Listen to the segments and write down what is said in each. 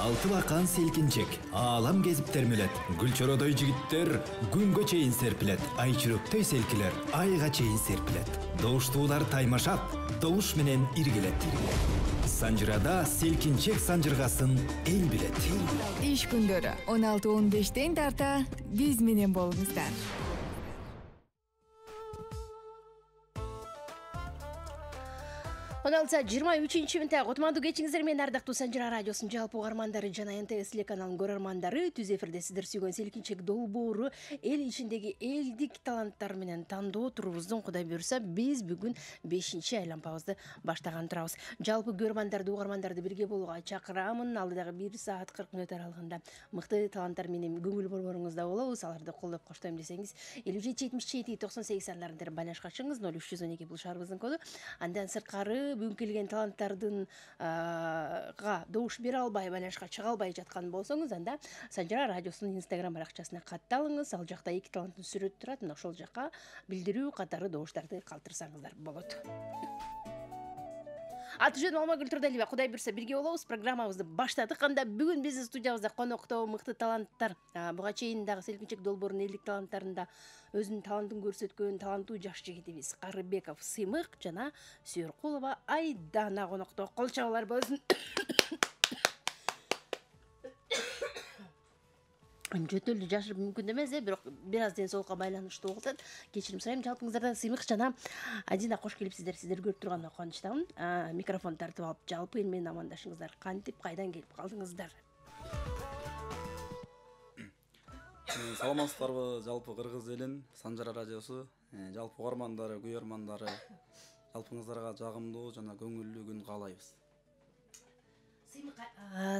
Алты бақан селкинчек, алам кезіп термелет. Гүлчородой жигиттер күнгө чейин серпилет. Айчүрөктөй селкилер айга чейин серпилет. Добуштуулар таймашат, добуш менен иргилет. Санжырада селкинчек санжыргасын эл билет. Иш күндөрү 16-15 тарта биз менен болуңуздар. Оналса 23 минутта отманду кечиңиздер менен ардактуу Санжыра радиосунун жалпы угармандары жана НТС телеканалынын көрөрмандары түз эфирде сиздер сүйгөн селкинчек долбоору эл ичиндеги элдик таланттар менен тандоо турубуздун Кудай буюрса биз бүгүн 5-чи айланпабызды баштаган турабыз. Жалпы көрөрмандарды угармандарды бирге болууга чакырамын. Алдыдагы 1 саат 40 мүнөт аралыгында мыкты таланттар менен көңүл борборуңузда болобуз. Аларды колдоп коштойм десеңиз 57 77 98 сандарында байланышка чыгыңыз. 0312 бул шаарыбыздын коду. Андан сырткары бүгүн келген таланттардын добуш бере албай байланышка чыга албай жаткан болсоңуз, анда Санжыра радиосунун Instagram баракчасына катталыңыз. Ал жакта 2 таланттын сүрөтү турат. Ошол жакка билдирүү катары добуштарды калтырсаңыздар болот. Аты жөнүм Алмагүл Турдалиева. Кудай буюрса бирге болобуз. Программабызды баштадык. Анда бүгүн биздин студиябызда конокто мыкты таланттар, буга чейин дагы селкинчек долбоорунун элдик таланттарында өзүнүн талантын көрсөткөн таланттуу жаш жигитибиз Карыбеков Сыймык жана Сүйөркулова Айдана конокто. Кол чабуулар болсун. Жөтөлдү жашырып мүмкүн эмес, бирок бир аз ден соолукка байланыштуу болот. Кечирим сурайм жалпыңыздардан. Сыймык жана Адина кош келипсиздер. Сиздерди көрүп турганга кубанычтамын. Микрофон тартып алып жалпы эл менен амандашыңыздар. Кантип, кайдан келип калдыңыздар? Саламатсыздарбы жалпы кыргыз элин, Санжыра радиосу, жалпы угармандары, күйөрмандары, жалпыңыздарга жагымдуу жана көңүллүү күн каалайбыз.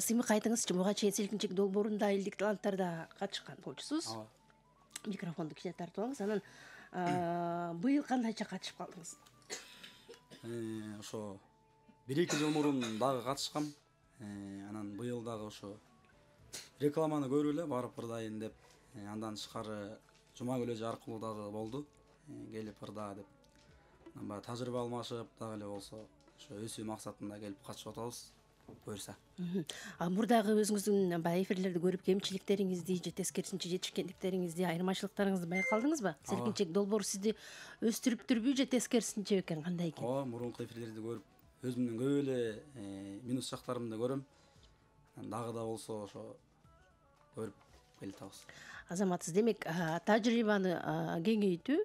Сыймык айтыңызчы, буга чейин селкинчек долбоорунда элдик таланттарда катышкан болчусуз. Микрофонду кичине тартып алыңыз. Анан быйыл кандайча катышып калдыңыз? Ошо 1-2 жыл мурун дагы катышкам. Анан быйыл дагы ошо рекламаны көрүп эле барып ырдайын деп, андан тышкары Жума күлөжү аркылуу дагы болду. Келип ырда деп. Анан баягы тажрыйба алмашып дагы эле болсо, ошо өсүү максатында келип катышып атабыз. Буюрса. Мурдагы өзүңүздүн баягы эфирлерди көрүп кемчиликтериңизди же тескерисинче жетишкендиктериңизди, айырмачылыктарыңызды байкалдыңызбы? Селкинчек долбоор сизди өстүрүптүрбү же тескерисинче экен, кандай экен? Мурунку эфирлерди көрүп өзүмдүн көп эле минус жактарымды көрөм. Дагы да болсо ошо көрүп келатабыз. Азаматсыз, демек тажрыйбаны кеңейтүү,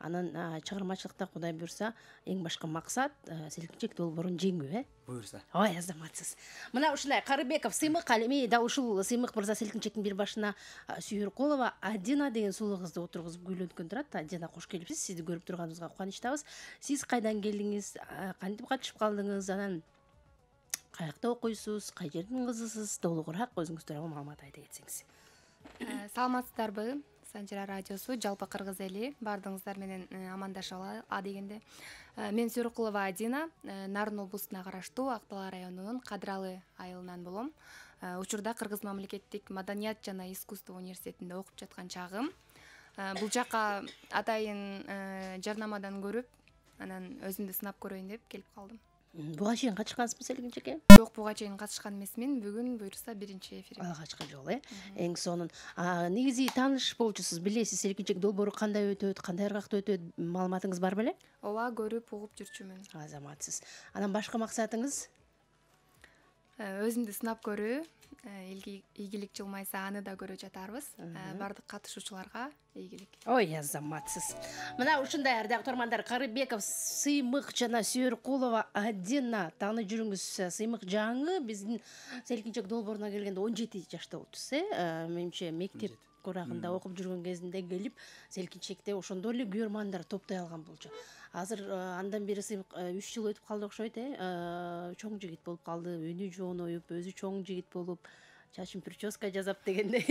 анан чыгармачылыкта Кудай буюрса эң башкы максат селкинчек долбоорун жеңүү, Буюрса. Ой, азаматсыз. Мына ушундай Карыбеков Сыймык, ал эми дал ушул Сыймык мырза селкинчектин бир башына Сүйөркулова Адина деген сулуу кызды отургузуп күйлөнткөн турат. Адина кош келипсиз. Сизди көрүп турганыбызга кубанычтабыз. Сиз кайдан келдиңиз? Кантип катышып калдыңыз? Анан каякта окуйсуз? Кай жердин кызысыз? Толугураак өзүңүз тууралуу маалымат айта кетсеңиз. Саламатсыздарбы? Санжыра радиосу, жалпы кыргыз эли, баардыгыңыздар менен амандашалы дегенде. Мен Сүйөркулова Адина, Нарын облусуна караштуу Ак Дала районунун Кадыралы айылынан болом. Учурда Кыргыз мамлекеттик маданият жана искусство университетинде окуп жаткан чагым. Бул жака атайын жарнамадан көрүп, анан өзүмдү сынап көрөйүн деп келип калдым. Буга чейин катышкансызбы селкинчекке? Жок, буга чейин катышкан эмесмин. Бүгүн буюрса 1-чи эфирим. Алгачкы жолу, Эң сонун. Негизи тааныш болчусуз, билесиз селкинчек долбоору кандай өтөт, кандай ыргакта өтөт, маалыматыңыз бар беле? Ооба, көрүп, угуп жүрчүмүн. Азаматсыз. Анан башка максатыңыз? Өзүмдү сынап көрүү, ийгилик жылмайса аны да көрө жатарбыз. Бардык катышуучуларга ийгилик. Ой, азаматсыз. Мына ушундай ардактуу тормандар, Карыбеков Сыймык жана Сүйөркулова Адина, таанып жүрүңүз. Сыймык жаңы биздин селкинчек долбооруна келгенде 17 жашта болчусуз, Менимче мектеп курагында окуп жүргөн кезинде келип, селкинчекте ошондо эле күйөрмандар топтой алган болчу. Азыр андан бери Сыймык 3 жыл өтүп калды окшойт, чоң жигит болуп калды, үнү жооноюп, өзү чоң жигит болуп, чачын прическа жасап дегендей.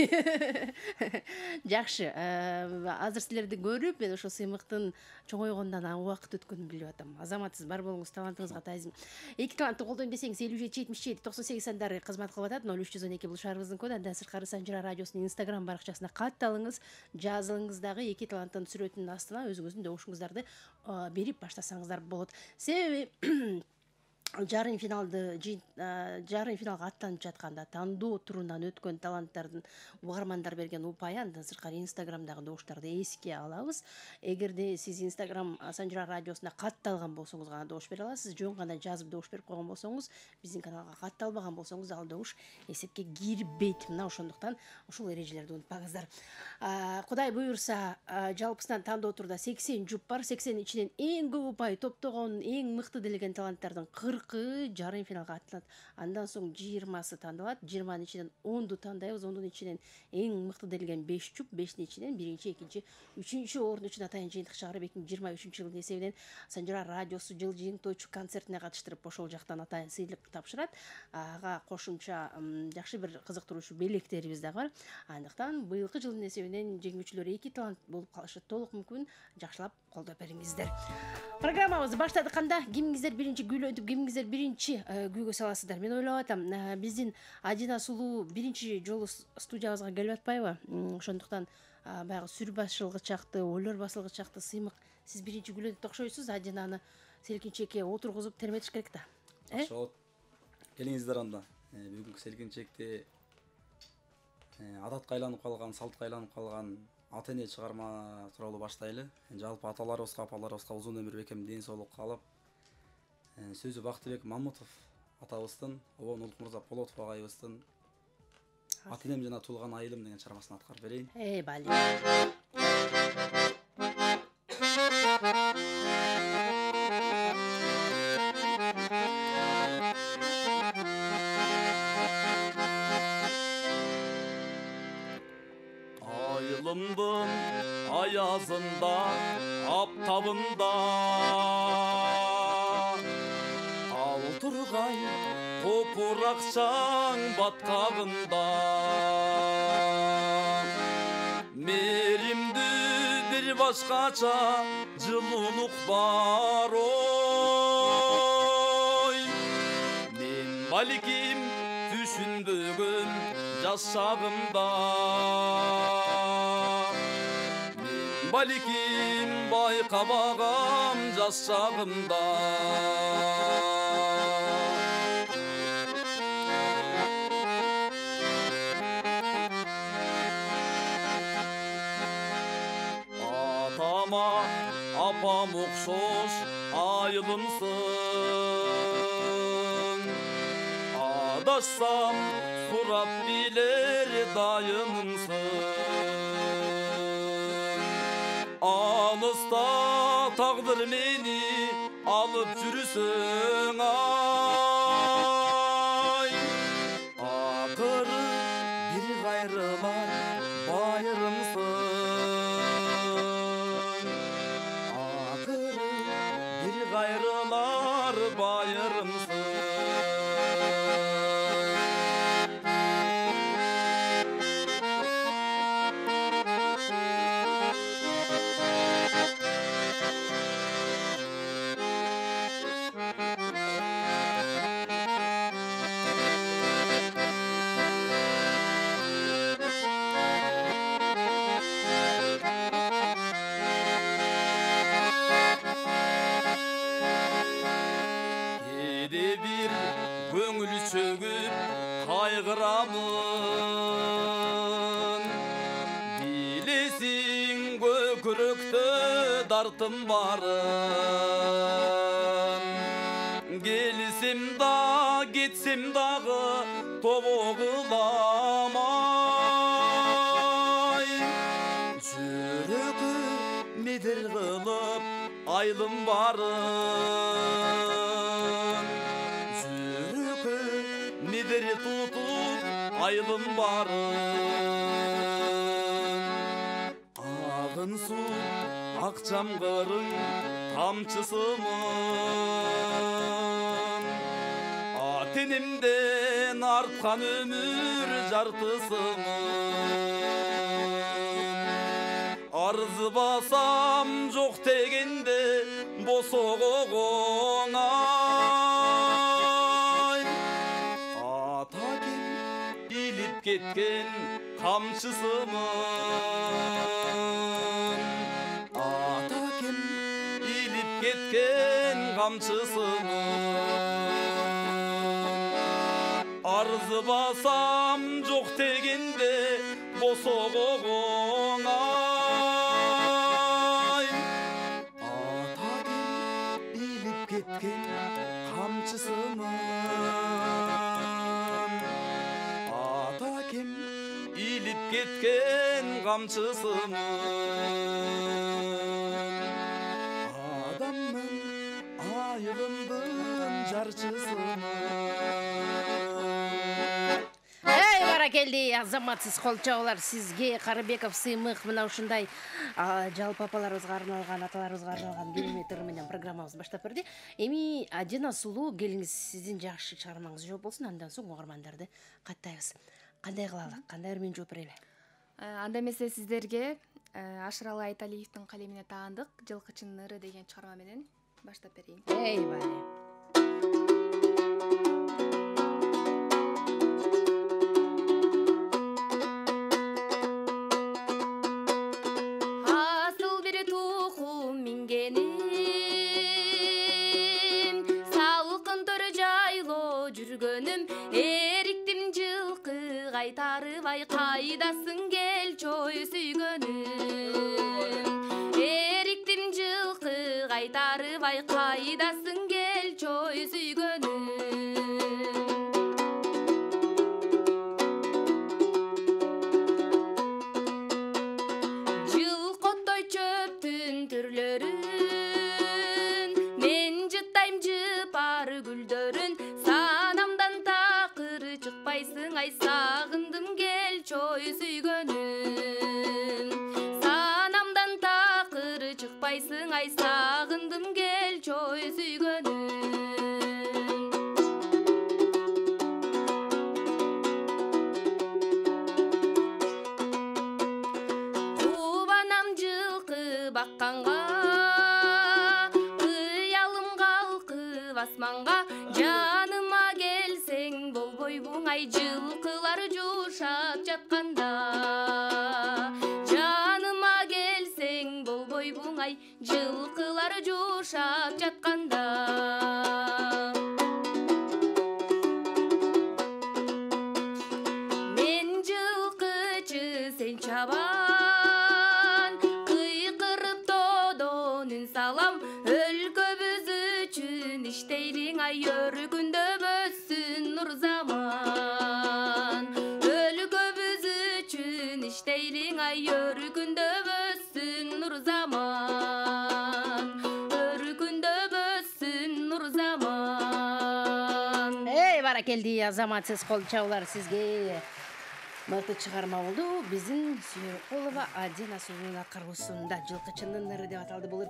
Жакшы. Азыр силерди көрүп, мен ошо Сыймыктын чоңойгондон убакыт өткөнүн билип атам. Азаматсыз, бар болуңуз, талантыңызга таазим. 2 талантты колдойм десеңиз 57 77 98 сандары кызмат кылып атат. 0312 бул шаарыбыздын коду. Андан сырткары Санжыра радиосунун Instagram баракчасына катталыңыз, жазылыңыз дагы 2 таланттын сүрөтүнүн астына өзүңүздүн добушуңуздарды берип баштасаңыздар болот. Себеби жарым финалга аттанып жатканда тандоо турунан өткөн таланттардын угармандар берген упайы, андан сырткары инстаграмдагы добуштарды эске алабыз. Эгерде сиз инстаграм Санжыра радиосуна катталган болсоңуз гана добуш бере аласыз. Жөн гана жазып добуш берип койгон болсоңуз, биздин каналга катталбаган болсоңуз, ал добуш эсепке кирбейт. Мына ошондуктан ушул эрежелерди унутпаңыздар. Кудай буюрса, жалпысынан тандоо турда 80 жұп бар. 80 ичинен эң көп упай топтогон, эң мыкты делеген таланттардын 40-ы жарым финалга аттанат. Андан соң 20-сы тандалат. 20-нын ичинен 10-ду тандайбыз. 10-дун ичинен эң мыкты делген 5 жұп, 5-нин ичинен 1-чи, 2-чи, 3-чү орун үчүн атайын жыйынтык чыгарып 2023-жылдын эсебинен Санжыра радиосу жыл жыйынтоочу концертине катыштырып, ошол жактан атайын сыйлык тапшырат. Ага кошумча жакшы бир кызыктыруучу белектерибиз да бар. Андыктан быйылкы жылдын эсебинен жеңүүчүлөр 2 талант болуп калышы толук мүмкүн. Жакшылап колдоп бериңиздер. Программабызды баштадык канда кимиңиздер биринчи күйлөтүп, кимиңиздер биринчи күйгө саласыздар. Мен ойлоп атам, биздин Адина Сулуу биринчи жолу студиябызга келип атпайбы? Ошондуктан баягы сүр басылгычакты, ойлор басылгычакты сыймык сиз биринчи күйлөтүп окшойсуз. Адинаны селкинчекке отургузуп терметиш керек да. Ошо. Келиңиздер анда. Бүгүнкү селкинчекти адатка айланып калган, салтка айланып калган ата эне чыгарма тууралуу баштайлы. Жалпы аталарыбызга, апаларыбызга узун өмүр, бекем ден соолук каалап, сөзү Бактыбек Мамутов атабыздын, обон Улук Мырза Полотов агайыбыздын ата энем жана туулган айылым деген чыгармасын аткарып берейин. Бали. Ayılımdın ayazında, aptabında Aldırgay topurakçan batkağında Merimdü bir başkaça cılılık var oy Men balikim düşündüğüm жас шағымда баликим байқамағам жас шағымда атама апам ұқсос айылымсың адассам сурап билер дайынымсың алыста тағдыр мени алып жүрсің ай ақыры бір қайрылар байырымсың ақыры бір қайрылар байырымсың көңіл сөгіп қайғырамын билесің көкіректі дартым барын келсем да кетсем дағы тобоғыламай жүрегі медір қылып айлым барын Nedir tutup aylım barın Ağın su akçam kırın tamçısımın Atenimden artkan ömür jartısımın Arzı basam жоқ degende bosoğuğuna кеткен қамшысымын ата кем иліп кеткен қамшысымын арзыбасам жоқ дегенде босоғоң ай ата биліп кеткен қамшысымын ата кем иліп кеткен қамшысымын адаммын айылымдын жарчысымын Эй, баракелди, азаматсыз кол чабуулар сизге Карыбеков Сыймык мына ушундай жалпы апаларыбызга арналган, аталарыбызга арналган керемет менен программабыз баштап берди. Эми Адина сулуу келиңиз, сиздин жакшы чыгармаңыз жооп болсун, андан соң угармандарды каттайбыз. Кандай кылалы, кандай мен жооп берели? Анда эмесе сиздерге Ашыралы Айталиевдин калемине таандык Жылкычынын ыры деген чыгарма менен баштап берейин. Эй, бали. Асыл бир тукум мингеним, салкын төр жайлоо жүргөнүм, эриктим жылкы кайтарыбай, кайдасың кел чой сүйгөнүм. Эриктим жылкы кайтарыбай, кайдасың кел чой сүйгөнүм. Жылкоттой чөптүн түрлөрүн, мен жыттайм жыпар гүлдөрүн, санамдан такыр чыкпайсың ай, сагындым кел чой сүйгөнүм. Санамдан такыр чыкпайсың ай, сагындым кел чой сүйгөнүм. Кубанам жылкы бакканга, ыялым калкып асманга, жаныма келсең болбойбуң ай, жылкылар жушап жатканда. Жаныма келсең болбойбуң ай, жылкылар жушап жатканда. Мен жылкычы, сен чабан, кыйкырып тодон үн салам, өлкөбүз үчүн иштейлиң ай, өркүндөбөссүн нур заман. Өлкөбүз үчүн иштейлиң ай, өркүндөбөссүн нур заман. Өркүндөбөссүн нур заман. Эй, баракелди, азаматсыз кол чабуулар сизге мыкты чыгарма болду. Биздин Сүйөкулова Адина сулуунун акыргысында Жылкычынын ыры деп аталды. Бул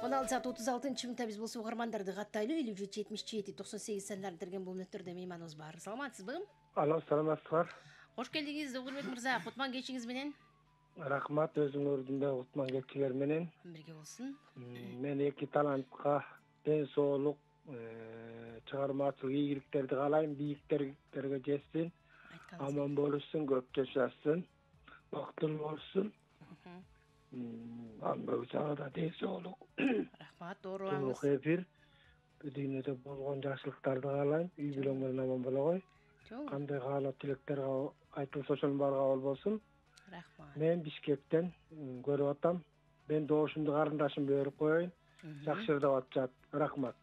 16:36 минутта биз болсо угармандарды каттайлы. 57-77-98 сандар берген бул мүнөттөрдө мейманыбыз бар. Саламатсызбы? Алло, саламатсызбы. Кош келдиңиз, Догурбек мырза. Кутман кечиңиз менен. Рахмат, өзүңөр ордунда Утман кечилер менен. Бирге болсун. Мен эки талантка ден соолук, чыгармачылык ийгиликтерди каалайм, бийиктерге жетсин. Аман болушsun, көп жашасын, бактылуу болушsun. Анда да ден соолук. Рахмат, оорубаңыз. Толук эфир. Дүйнөдө болгон жакшылыктарды каалайм, үй бүлөң менен аман болгой. Кандай каалап тилектер айтылса ошонун баары кабыл болсун. Рахмат. Мен Бишкектен көрүп атам. Мен доошумду карындашым берип коеюн. Жакшы деп атышат. Рахмат.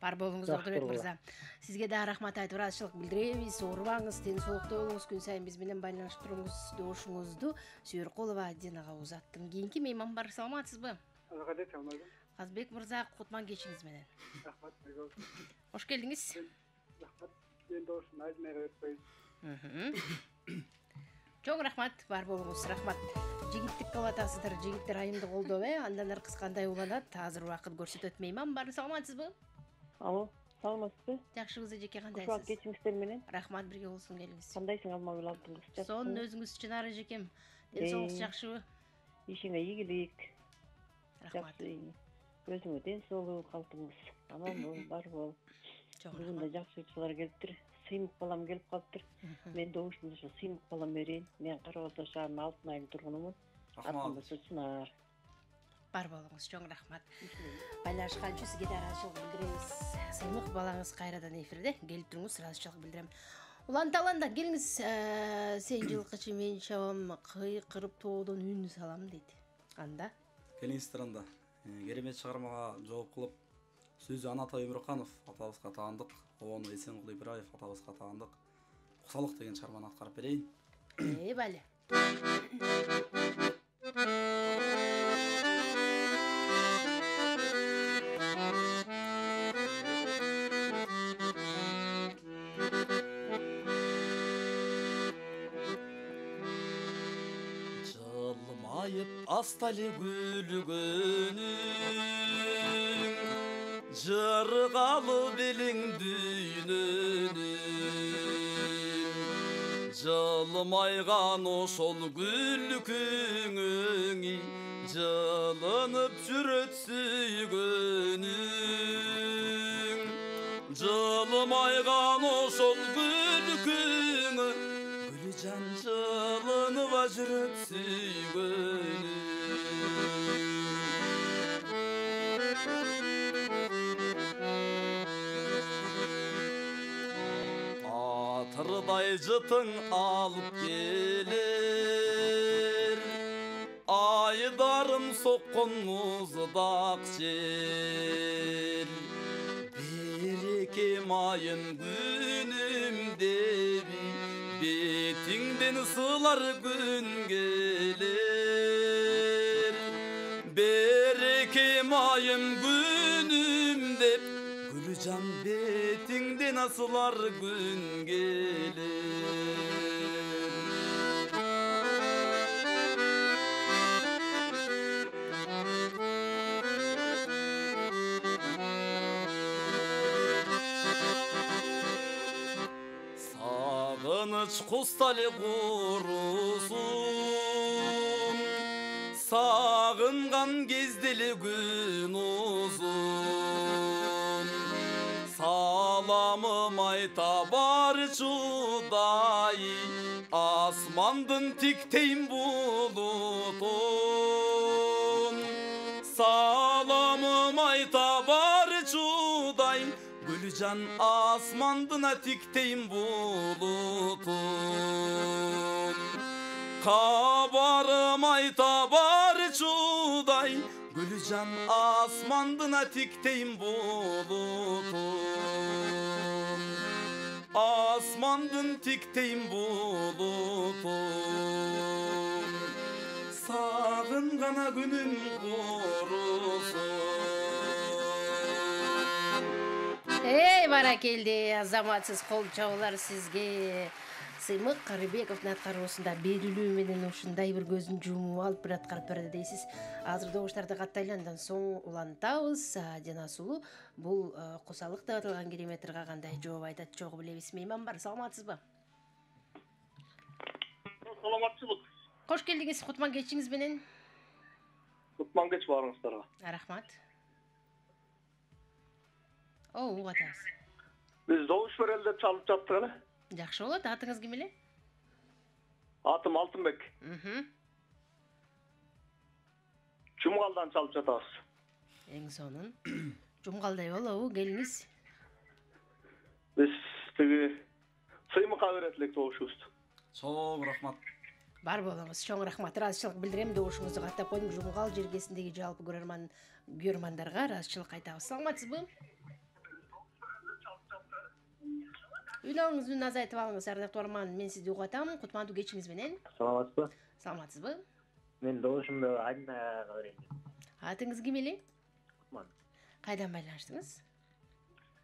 Бар болуңуз, Догурбек мырза. Сизге да рахмат айтып ыраазычылык билдиребиз. Оорубаңыз, ден соолукта болуңуз, күн сайын биз менен байланышып туруңуз. Доошуңузду Сүйөркулова Адинага узаттым. Кийинки мейман бар. Саламатсызбы? Казбек мырза, Кутман кечиңиз менен. Рахмат. Кош келдиңиз. Рахмат. Мен доошум Айдынайга өтпөйм. Чоң рахмат, бар болуңуз. Рахмат. Жигиттик кылып атасыздар, жигиттер айымды колдоп, андан ары кандай уланат, азыр убакыт көрсөтөт. Мейман бар. Саламатсызбы? Алло, саламатсызбы? Жакшыбыз эжеке, Кутман кандайсыз? кечиңиздер менен. Рахмат, бирге болсун, келиңиз. Кандайсың Алмагүл абдыңыз? Сонун өзүңүз үчүн ары жекем. Ден соолугуңуз жакшыбы? Ишиңе ийгилик. Рахмат. Өзүңө ден соолук, калтыңыз. Аман бол, бар бол. Бүгүн да жакшы учурлар келиптир. Сыймык балам келип калыптыр. Мен добушумда ошо Сыймык балам берейин. Мен Карабалта шаарынын Алтын айылынын тургунумун. Атымда Чынар. Бар болуңуз, чоң рахмат. Байланышкан үчүн сизге да ыраазычылык билдиребиз. Сыймык балаңыз кайрадан эфирде. Келип туруңуз, ыраазычылык билдирем. Уланталанда келиңиз, сен жылкычы мен чабам кыйкырып тоодон үн салам дейт. Анда келиңиздер анда. Керемет чыгармага жооп кылып, сөзү Анатай Өмүрканов атабызга таандык, обону Эсенкул Ибраев атабызга таандык. Кусалык деген чыгарманы аткарып берейин. Бале. Жылмайып астали күлгөнүң, жыргалы белиң дүйнөнүң, жылмайган ошол күлкүңүң, жылынып жүрөт сүйгөнүң, жылмайган ошол күлкүңү, Gülcan жылынып жүрөт сүйгөнүң. Атырдай жытың алып келер, айдарым соққын мұздақ жел. Берекем айын күнім деби, бетіңден сылар күн келер. Берекем айым күнім деп, Gülcan betinden asılar gün gelir. Sağınıç kustali kurusun, sağıngan gezdeli gün uzun. Salamım ayta bar çuday, asmandın tikteyin bulutun. Salamım ayta bar çuday, Gülcan asmandına tikteyin bulutun. Kabarım ayta bar çuday, Gülcan asmandına tikteyin bulutun. Asmandın tikteyin bulutun. Sağıngana günüm kurusun. Баракелде, азаматсыз кол чабуулар сизге. Сыймык Карыбековдун аткаруусунда берилүү менен ушундай бир көзүн жумуп алып бир аткарып берди дейсиз. Азыр добуштарды каттайлы, андан соң улантабыз. Жана Сулуу бул кусалык деп аталган кереметирге кандай жооп айтат, жогу билебиз. Мейман бар, саламатсызбы? Саламатчылык. Кош келдиңиз кутман кечиңиз менен. Кутман кеч барыңыздарга. Рахмат. Угатабыз. Биз добуш берели деп чалып жаттык эле. Жакшы болот. Атыңыз ким эле? Атым Алтынбек. Жумгалдан чалып жатабыз. Эң сонун. Жумгалдай болобу, келиңиз. Биз тиги сыймыкка берет элек добушубузду. Чоң рахмат. Бар болуңуз, чоң рахмат. Ыраазычылык билдирем, добушуңузду каттап коюм. Жумгал жергесиндеги жалпы көрөрмандарга ыраазычылык айтабыз. Саламатсызбы? Үйлөрүңүздү азайтып алыңыз, ардактуу Арман. Мен сизди угатам. Кутмандуу кечиңиз менен. Саламатсызбы? Саламатсызбы? Мен добушумду Айнаға берейин. Атыңыз ким эле? Кутман. Кайдан байланыштыңыз?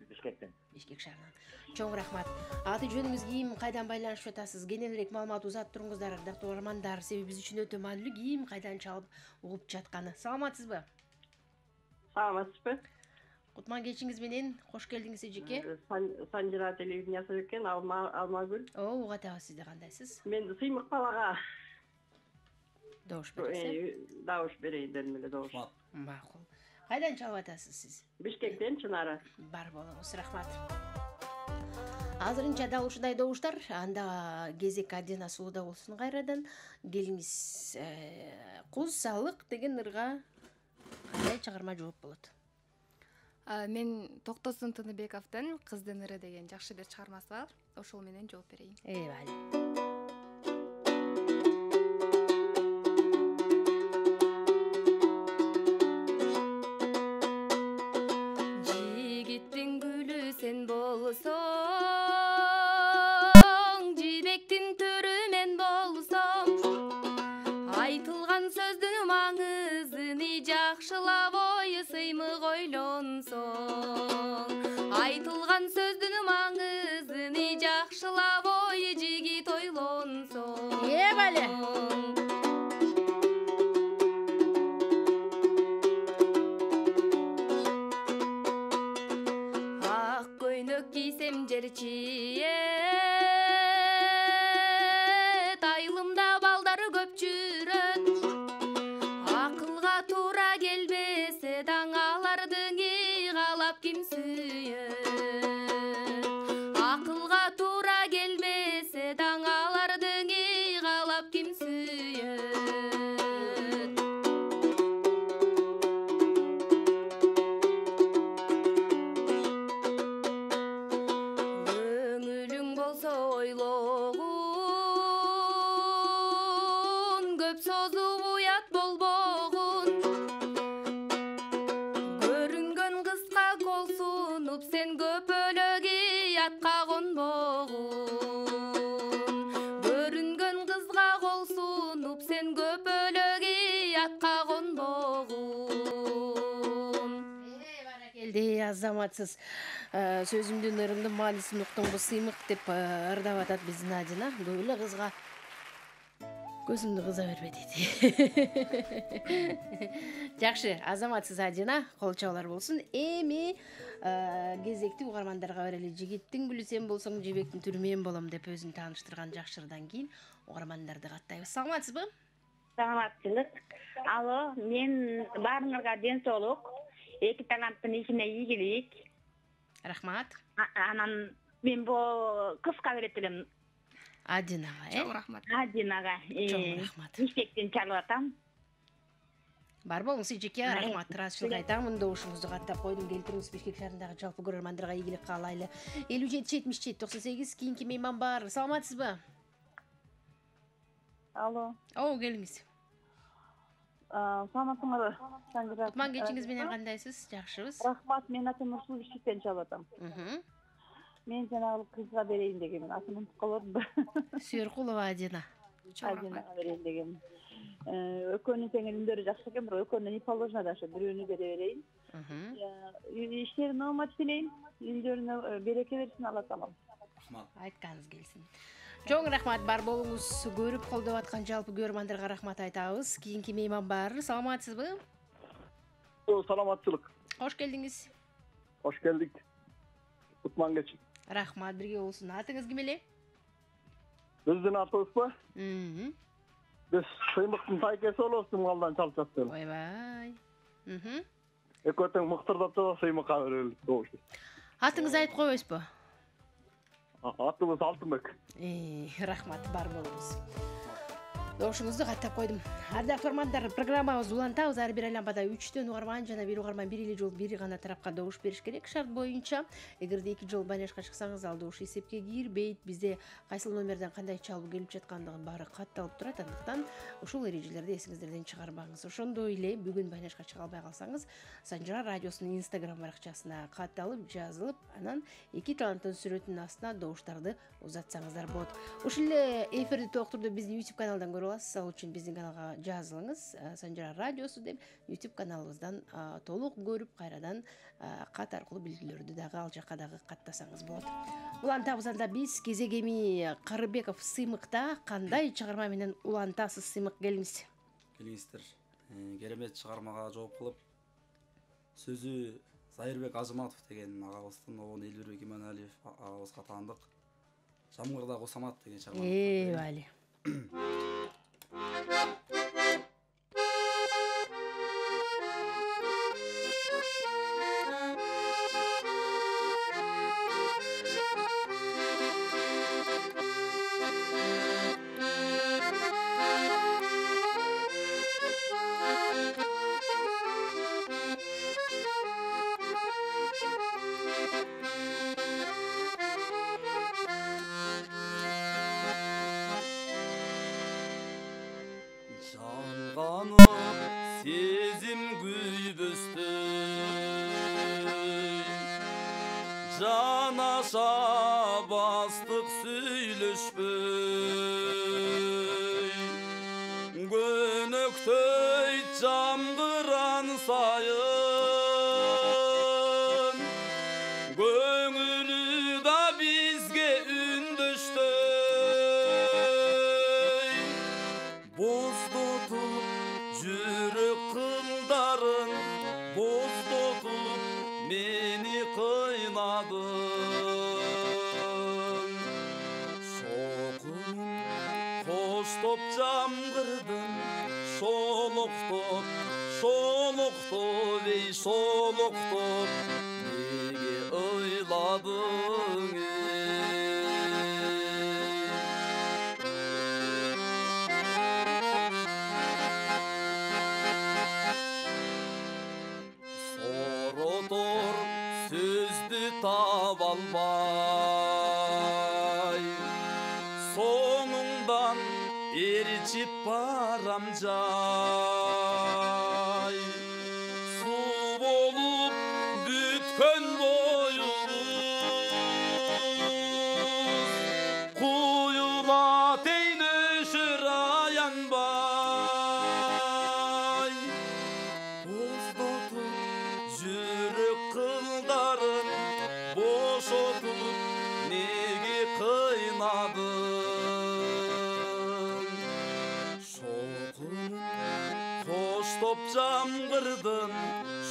Бишкектен. Бишкек шаарынан. Чоң рахмат. Аты жөнүңүз ким, кайдан байланышып жатасыз? Кененирээк маалымат узатып туруңуздар, ардактуу Армандар. Себеби биз үчүн өтө маанилүү ким кайдан чалып угуп жатканы. Саламатсызбы? Саламатсызбы? Кутман кечиңиз менен кош келдиңиз эжеке. Санжыра телевидениясы экен, Алмагүл. Угатабыз, сизде кандайсыз? Мен сыймык балага добуш бересиз. Добуш берейин дедим эле, добуш. Макул. Кайдан чалып атасыз сиз? Бишкектен, Чынара. Бар болуңуз, рахмат. Азырынча дал ушундай добуштар, анда кезек Адина Сулууда болсун кайрадан. Келиңиз, куз салык деген ырга кандай чыгарма жооп болот? Мен Токтосун Тыныбековдун Кыздын ыры деген жакшы бир чыгармасы бар. Ошол менен жооп берейин. Eyvallah. Жигиттин гүлү сен болсоң, жибектин төрү мен болсом, айтылган сөздүн маңызын жакшылап ой сыймык ойлонсоң, айтылган сөздүн маңызын жакшылап ой жигит ойлонсоң. Ак көйнөк кийсем жерчиет, айылымда балдары көп жүрөт. Акылга туура келбесе таң алардын каалап ким сүйөт. Акылга туура келбесе таң алардын каалап ким сүйөт. Көңүлүң болсо ойлогун, көп созуп уят болбогун. Көрүнгөн кызга кол сунуп, сен көпөлөгү атка конбогун. Көрүнгөн кызга кол сунуп, сен көпөлөгү атка конбогун. Келди азаматсыз. Сөзүмдүн ырымдын мааниsin уктуң, бу сыймык деп ырдап атат биздин Адина. Көп эле кызга көзүмдү кыза бербе дейт. Жакшы, азаматсыз Адина, кол чабуулар болсун. Эми кезекти угармандарга берели. Жигиттин гүлү сен болсоң, жибектин түрү мен болом деп өзүн тааныштырган жакшырдан кийин угармандарды каттайбыз. Саламатсызбы? Саламатчылык. Алло, мен баарыңарга ден соолук. Эки таланттын ишине ийгилик. Рахмат. Анан мен бу кызга берет элем. Адинага, Чоң рахмат. Адинага. Чоң рахмат. Ишектен чалып атам. Бар болуңуз эжеке, рахмат. Ыраазычылык айтамын. Добушуңузду каттап койдум. Келтириңиз Бишкек шаарындагы жалпы көрөрмандарга ийгилик каалайлы. 57-77-98 кийинки мейман бар. Саламатсызбы? Алло. Келиңиз. Саламатсыңарбы? Кутман кечиңиз менен кандайсыз? Жакшыбыз. Рахмат, мен атым Ушул Бишкектен чалып атам. Мен жанагы кызга берейин дегенмин. Атын унутуп калдым. Сүйөркулова Адина. Адинага берейин дегенмин. Экөөнүн тең үндөрү жакшы экен, бирок экөөнүн не положено да, бирөөнү бере берейин. Иштерин оомат тилейин, үндөрүнө береке берсин, Алла таалам. Айтканыңыз келсин. Чоң рахмат, бар болуңуз. Көрүп колдоп аткан жалпы көрөрмандарга рахмат айтабыз. Кийинки мейман бар. Саламатсызбы? Саламатчылык. Кош келдиңиз. Кош келдик. Кутман кечи. Рахмат, бирге болсун. Атыңыз ким эле? Биздин атыбызбы? Биз сыймыктын тайкеси болобуз, Тумгалдан чалып жатабыз. Ойбай. Экөө тең мыктырдап да сыймыкка берели. Атыңызды айтып койбойсузбу? Атыбыз Алтынбек. Рахмат, бар болуңуз. Добушуңузду каттап койдум. Ардактуу угармандар, программабызды улантабыз. Ар бир айланбада 3төн угарман жана бир угарман бир эле жолу бир гана тарапка добуш бериш керек. Шарт боюнча, эгерде 2 жолу байнашка чыксаңыз, ал добуш эсепке кирбейт. Бизде кайсыл номерден кандай чалуу келип жаткандыгын баары катталып турат. Андыктан ушул эрежелерди эсиңиздерден чыгарбаңыз. Ошондой эле бүгүн байнашка чыга албай калсаңыз, Санжара радиосунун Instagram баракчасына катталып, жазылып, анан эки таланттын сүрөтүнүн астына добуштарды узатсаңыздар болот. Ушул эле эфирди толуктурду биздин YouTube каналдан көрүп аласыз. Ал үчүн биздин каналга жазылыңыз. Санжара радиосу деп YouTube каналыбыздан толук көрүп, кайрадан кат аркылуу билгилерди дагы ал жакка дагы каттасаңыз болот. Улантабыз анда биз Кезегеми Карыбеков сыймыкта кандай чыгарма менен улантасыз? Сыймык келиңиз. Келиңиздер. Керемет чыгармага жооп кылып, сөзү Зайырбек Ажыматов деген агабыздын, обон Элбербек Иманалиев агабызга таандык. Жамгырда Косамат деген чыгарма. Вали. сезім күйбөстөй жанаша бастық сүйлөшпөй көнөктөй жамгыран сайын көңүлү да бизге үндөштөй боздотуп жүрөк кылдарын боздотуп мени кыйнадың шокунун коштоп жамгырдың шолоктоп шолоктоп ей шолоктоп неге ыйладың соротор сөздү таба албай соңуңдан эричип барам жай суу болуп бүткөн боюңуз куюлат ей нөшөр аянбай боздотуп жүрөк кылдарын бошотуп неге кыйнадың шокунун коштоп жамгырдын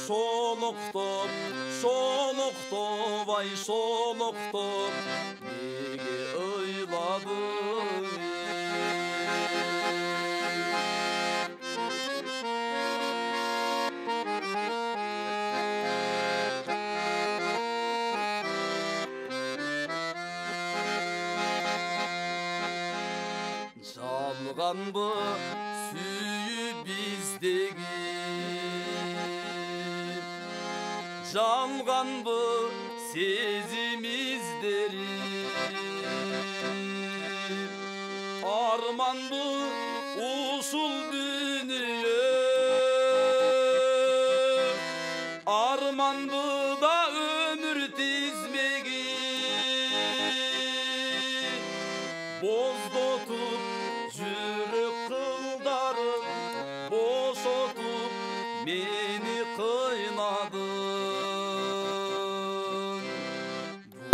шолоктоп шолоктоп ай шолоктоп неге ыйладың жалганбы сүйүү биздеги жалганбы сезимиздери арманбы ушул дүнүйө арманбы да өмүр тизмеги боздотуп жүрөк кылдарын бошотуп мени кыйнадың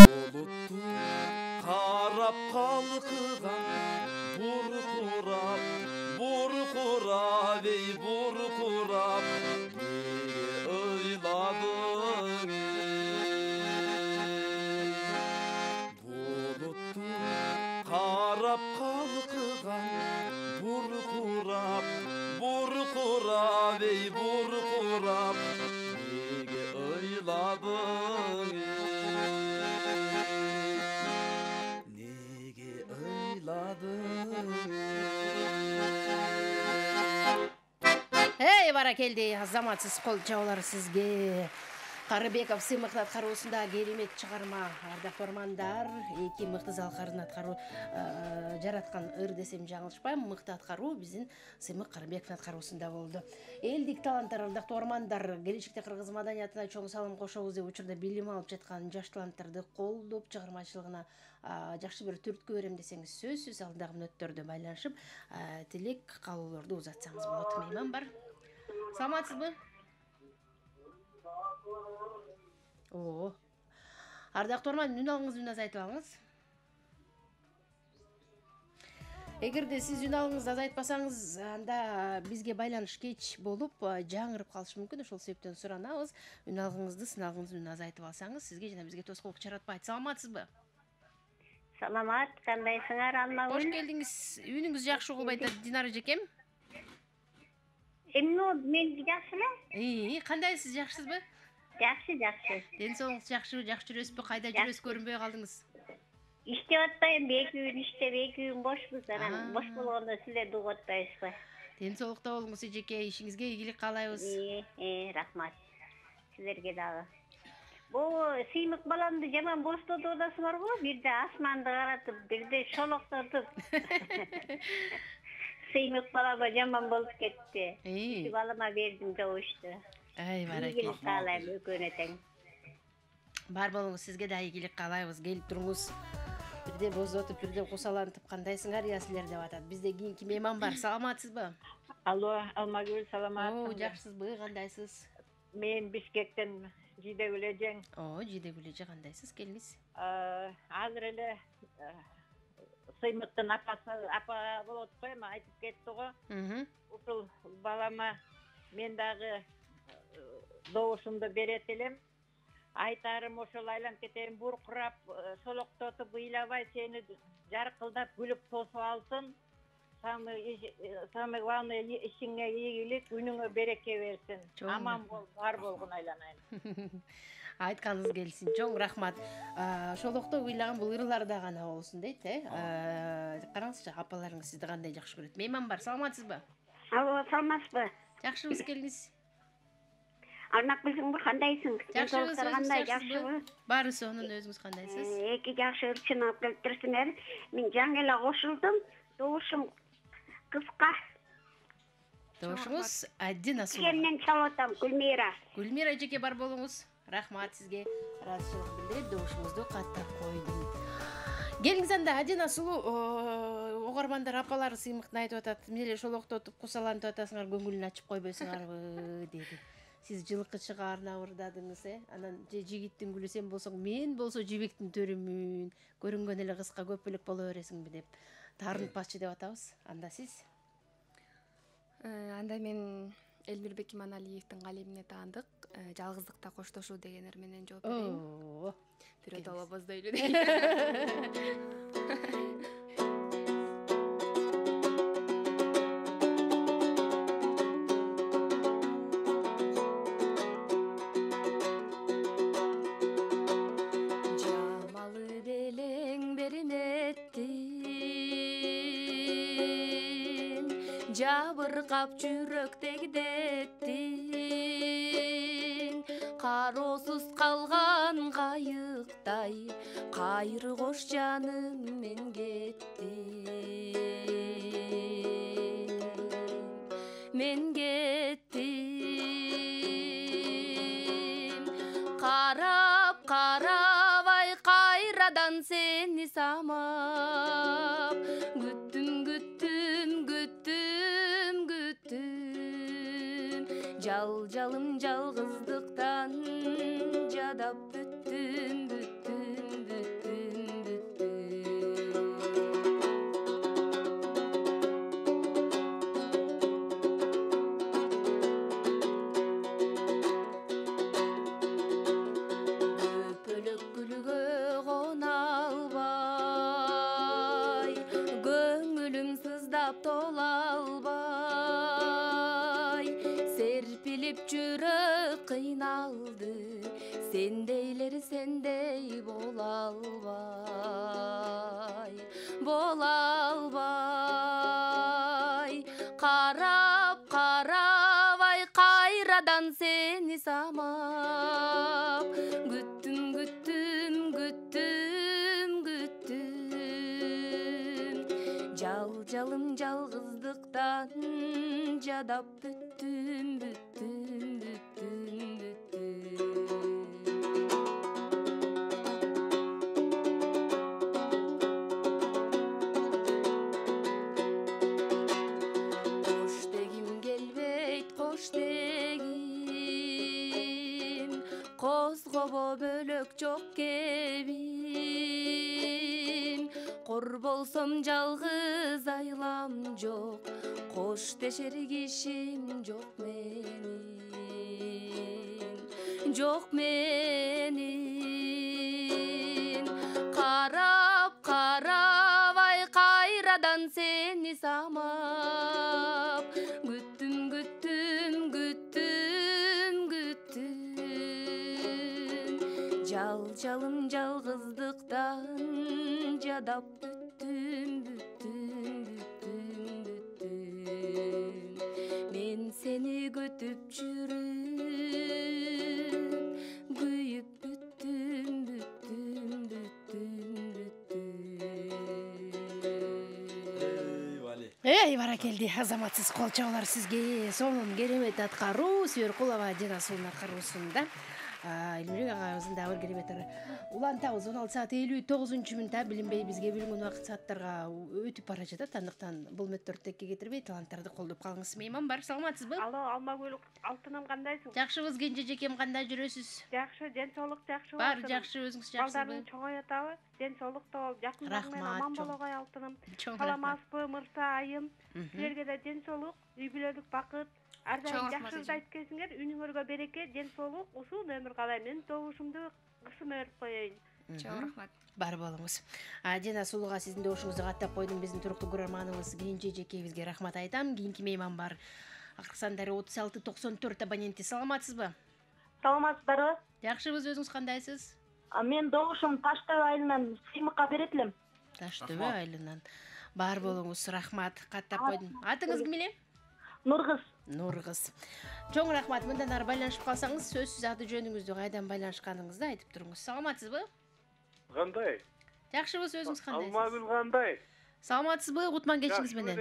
булутту карап калкыган буркурап буркурап ей буркурап неге ыйладың булутту карап калкыган буркурап буркурап ей буркурап неге ыйладың неге ыйладың Эй, баракелди, азаматсыз кол жабылар сизге. Карыбеков сыймыктын аткаруусунда керемет чыгарма, ардактуу армандар, эки мыкты залкарын аткаруу жараткан ыр десем жаңылышпайм, мыкты аткаруу биздин Сыймык Карыбековдун аткаруусунда болду. Элдик таланттар, ардактуу армандар, келечекте кыргыз маданиятына чоң салым кошобуз деп учурда билим алып жаткан жаш таланттарды колдоп чыгармачылыгына жакшы бир түрткү берем десеңиз сөзсүз алдындагы мүнөттөрдө байланышып тилек каалоолорду узатсаңыз болот. Мейман бар. Саламатсызбы? Ардактуу арман, үн алыңыз, үн азайтып алыңыз. Эгерде сиз үн алыңызды азайтпасаңыз, анда бизге байланыш кеч болуп, жаңырып калышы мүмкүн. Ошол себептен суранабыз, үн алыңызды, сыналыңызды үн азайтып алсаңыз, сизге жана бизге тоскоолдук жаратпайт. Саламатсызбы? Саламат, кандайсыңар, Анна? Кош келдиңиз. Үнүңүз жакшы угулбайт, Динара жекем. Эмне, мен жакшы эле? Кандайсыз, жакшысызбы? Жакшы, жакшы. Ден соолугуңуз жакшы жүрөсүзбү? Кайда жүрөсүз, көрүнбөй калдыңыз? Иштеп атпайм, 2 күн иштеп, 2 күн бошпуз. Анан бош болгондо силерди угуп атпайбызбы? Ден соолукта болуңуз, эжеке, ишиңизге ийгилик каалайбыз. Рахмат. Силерге дагы. Бул сыймык баламды жаман бостотуп атасыңарбы? Бирде асманды каратып, бирде шолоктотуп. сыймык балама жаман болуп кетти. Үч балама бердим добушту. Ай, баракелла. Ийгилик каалайм экөөнө тең. Бар болуңуз, сизге да ийгилик каалайбыз. Келип туруңуз. Бирде боздотуп, бирде кусалантып, кандайсыңар я силер деп атат. Бизде кийинки мейман бар. Саламатсызбы? Алло, Алмагүл, саламатсызбы? Жакшысызбы? Кандайсыз? Мен Бишкектен Жидегүл эжең. Жидегүл эже, кандайсыз? Келиңиз. Азыр эле Сыймыктын апа болот го, эми айтып кетти го. Ушул балама мен дагы добушумду берет элем. Айтарым ошол айланып кетейин, буркурап, солоктотуп, ыйлабай сени жаркылдап күлүп тосуп алсын. Самый главное ишиңе ийгилик, үнүңө береке берсин. Аман бол, бар болгун айланайын. Айтканыңыз келсин. Чоң рахмат. Шолокто ыйлаган бул ырыларда гана болсун дейт, Караңызчы, апаларыңыз сизди кандай жакшы көрөт. Мейман бар, саламатсызбы? Алло, саламатсызбы? Жакшыбыз, келиңиз. Арнакгүлсүң, кандайсың? Жакшыбыз, кандай, жакшыбы? Баары сонун, өзүңүз кандайсыз? Эки жакшы ырчынап келиптирсиңер. Мен жаңы эле кошулдум. Добушум кыска. Добушуңуз Адина Сулу. Кемнен чалып атам, Гүлмира. Гүлмира эжеке, бар болуңуз. Рахмат сизге. Ыраазычылык билдирип, добушуңузду каттап койдум. Келиңиз анда, Адина Сулу, угармандар апалары сыймыктын айтып атат. Меле шолоктотуп, кусалантып атасыңар, көңүлүн ачып койбойсуңарбы деди. Сиз жылкы чыгаарына ырдадыңыз, Анан жигиттин гүлү сен болсоң, мен болсо жибектин төрүмүн. Көрүнгөн эле кызга көп элек боло бересиңби деп. Таарынтпачы деп атабыз. Анда сиз? Анда мен Элмирбек Иманалиевдин калемине таандык, жалгыздыкта коштошуу дегенер менен жооп берейин. Бирөө боздойлу дейт. Жабыркап жүрөктөгү деттин, кароосуз калган кайыктай, кайры кош жаным мен кеттим. Мен кеттим, карап карабай кайрадан сени самап, күттүм жалым жалгыздыктан жадап бүттүм. Көпөлөк гүлгө кона албай, көңүлүм сыздап тола албай, серпилип жүрөк кыйналды, сендейлер сендей бола албай, карап карабай кайрадан сени самап, күттүм, жалым жалгыздыктан жадап бүттүм. Кош дегим келбейт, кош дегим, козгобо бөлөк жок кебим, кор болсом жалгыз айлам жок, кош дешер кишим жок менин, карап карабай кайрадан сени самап, күттүм, жалым жалгыздыктан жадап бүттүм. Мен сени күтүп жүрүп, күйүп бүттүм. Баракелди, азаматсыз кол чабуулар сизге. Сонун керемет аткаруу Сүйөркулова Дина Сулун аткаруусунда. Илмирек агайыбыздын дагы бир керемет улантабыз 16 саат 59-мүнөттө билинбей бизге бүгүн убакыт сааттарга өтүп бара жатат. Андыктан бул мөттөрдү текке кетирбей таланттарды колдоп калыңыз. Мейман бар, саламатсызбы? Алло, Алмагүл Алтыным, кандайсың? Жакшыбыз, кенжежекем, кандай жүрөсүз? Жакшы, ден соолук жакшы. Бар, жакшы, өзүңүз жакшысызбы? Балдарың чоңоютабы? Ден соолукта болуп, жакындарың менен аман болгой Алтыным. Саламатсызбы, мырза, айым? Силерге да ден соолук, үй бүлөлүк бакыт. Ардайым жакшылықты айтып келсиңер, үнүңөргө береке, ден соолук, узун өмүр каалайм. Мен добушумду кысым өөрүп коеюн. Чоң рахмат. Бар болуңуз. Дина Сулууга сиздин добушуңузду каттап койдум. Биздин туруктуу көрөрманыбыз Кенже жекебизге рахмат айтам. Кийинки мейман бар. Акырсандары 3694 абоненти. Саламатсызбы? Саламатсыздарбы? Жакшыбыз, өзүңүз кандайсыз? Мен добушум Таш Төбө айылынан Сыймыкка берет элем. Таш Төбө айылынан. Бар болуңуз, рахмат. Каттап койдум. Атыңыз ким эле? Нургыз. Нургыз. Чоң рахмат. Мындан ары байланышып калсаңыз, сөзсүз аты жөнүңүздү кайдан байланышканыңызды айтып туруңуз. Саламатсызбы? Кандай? Жакшыбыз, өзүңүз кандайсыз? Алмагүл кандай? Саламатсызбы? Кутман кечиңиз менен.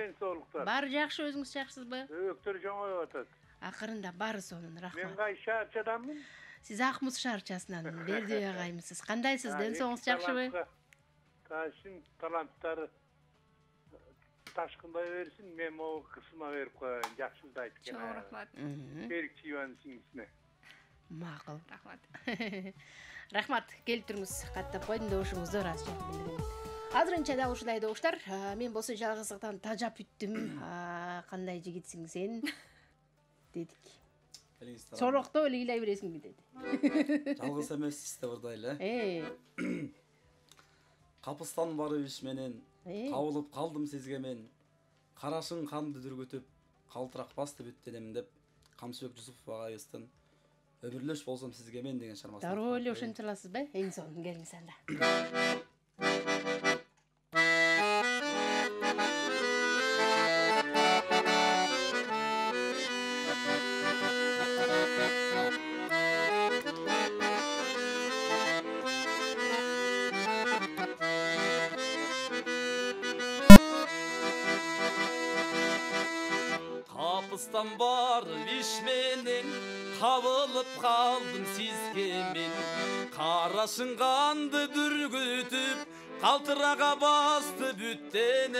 Бар жакшы, өзүңүз жакшысызбы? Өктөр жоңоюп атат. Акырында бары сонун, рахмат. Мен кайсы шаарчаданмын? Сиз Акмуз шаарчасынан Бердибек агайымсыз. Кандайсыз? Ден соолугуңуз жакшыбы? Ташын таланттары ташкындай берсин, мен могу кысыма берип коеюн, жакшылықты айтып келем. Чоң рахмат. Берик Чиванын сиңдисине. Макул. Рахмат. Рахмат, келип туруңуз. Каттап койдум, добушуңузду ыраазычылык билдирем. Азырынча дагы ушундай добуштар. Мен болсо жалгыздыктан тажап бүттүм. Кандай жигитсиң сен? Дедик. Сорокто эле ыйлай бересиңби деди. Жалгыз эмессиз да бурдай эле. Капыстан барып иш менен кабылып калдым сизге мен. Карашың канды дүргүтүп, калтырак басты бүттенем деп Камсыбек Жусупов агайыбыздын өмүрлөш болсом сизге мен деген шармасы. Дароо эле ошентип аласызбы? Эң сонун келиңиз анда. Капыстан барып иш менен кабылып калдым сизге мен. Карашың канды дүргүтүп, калтырага басты бүттенем.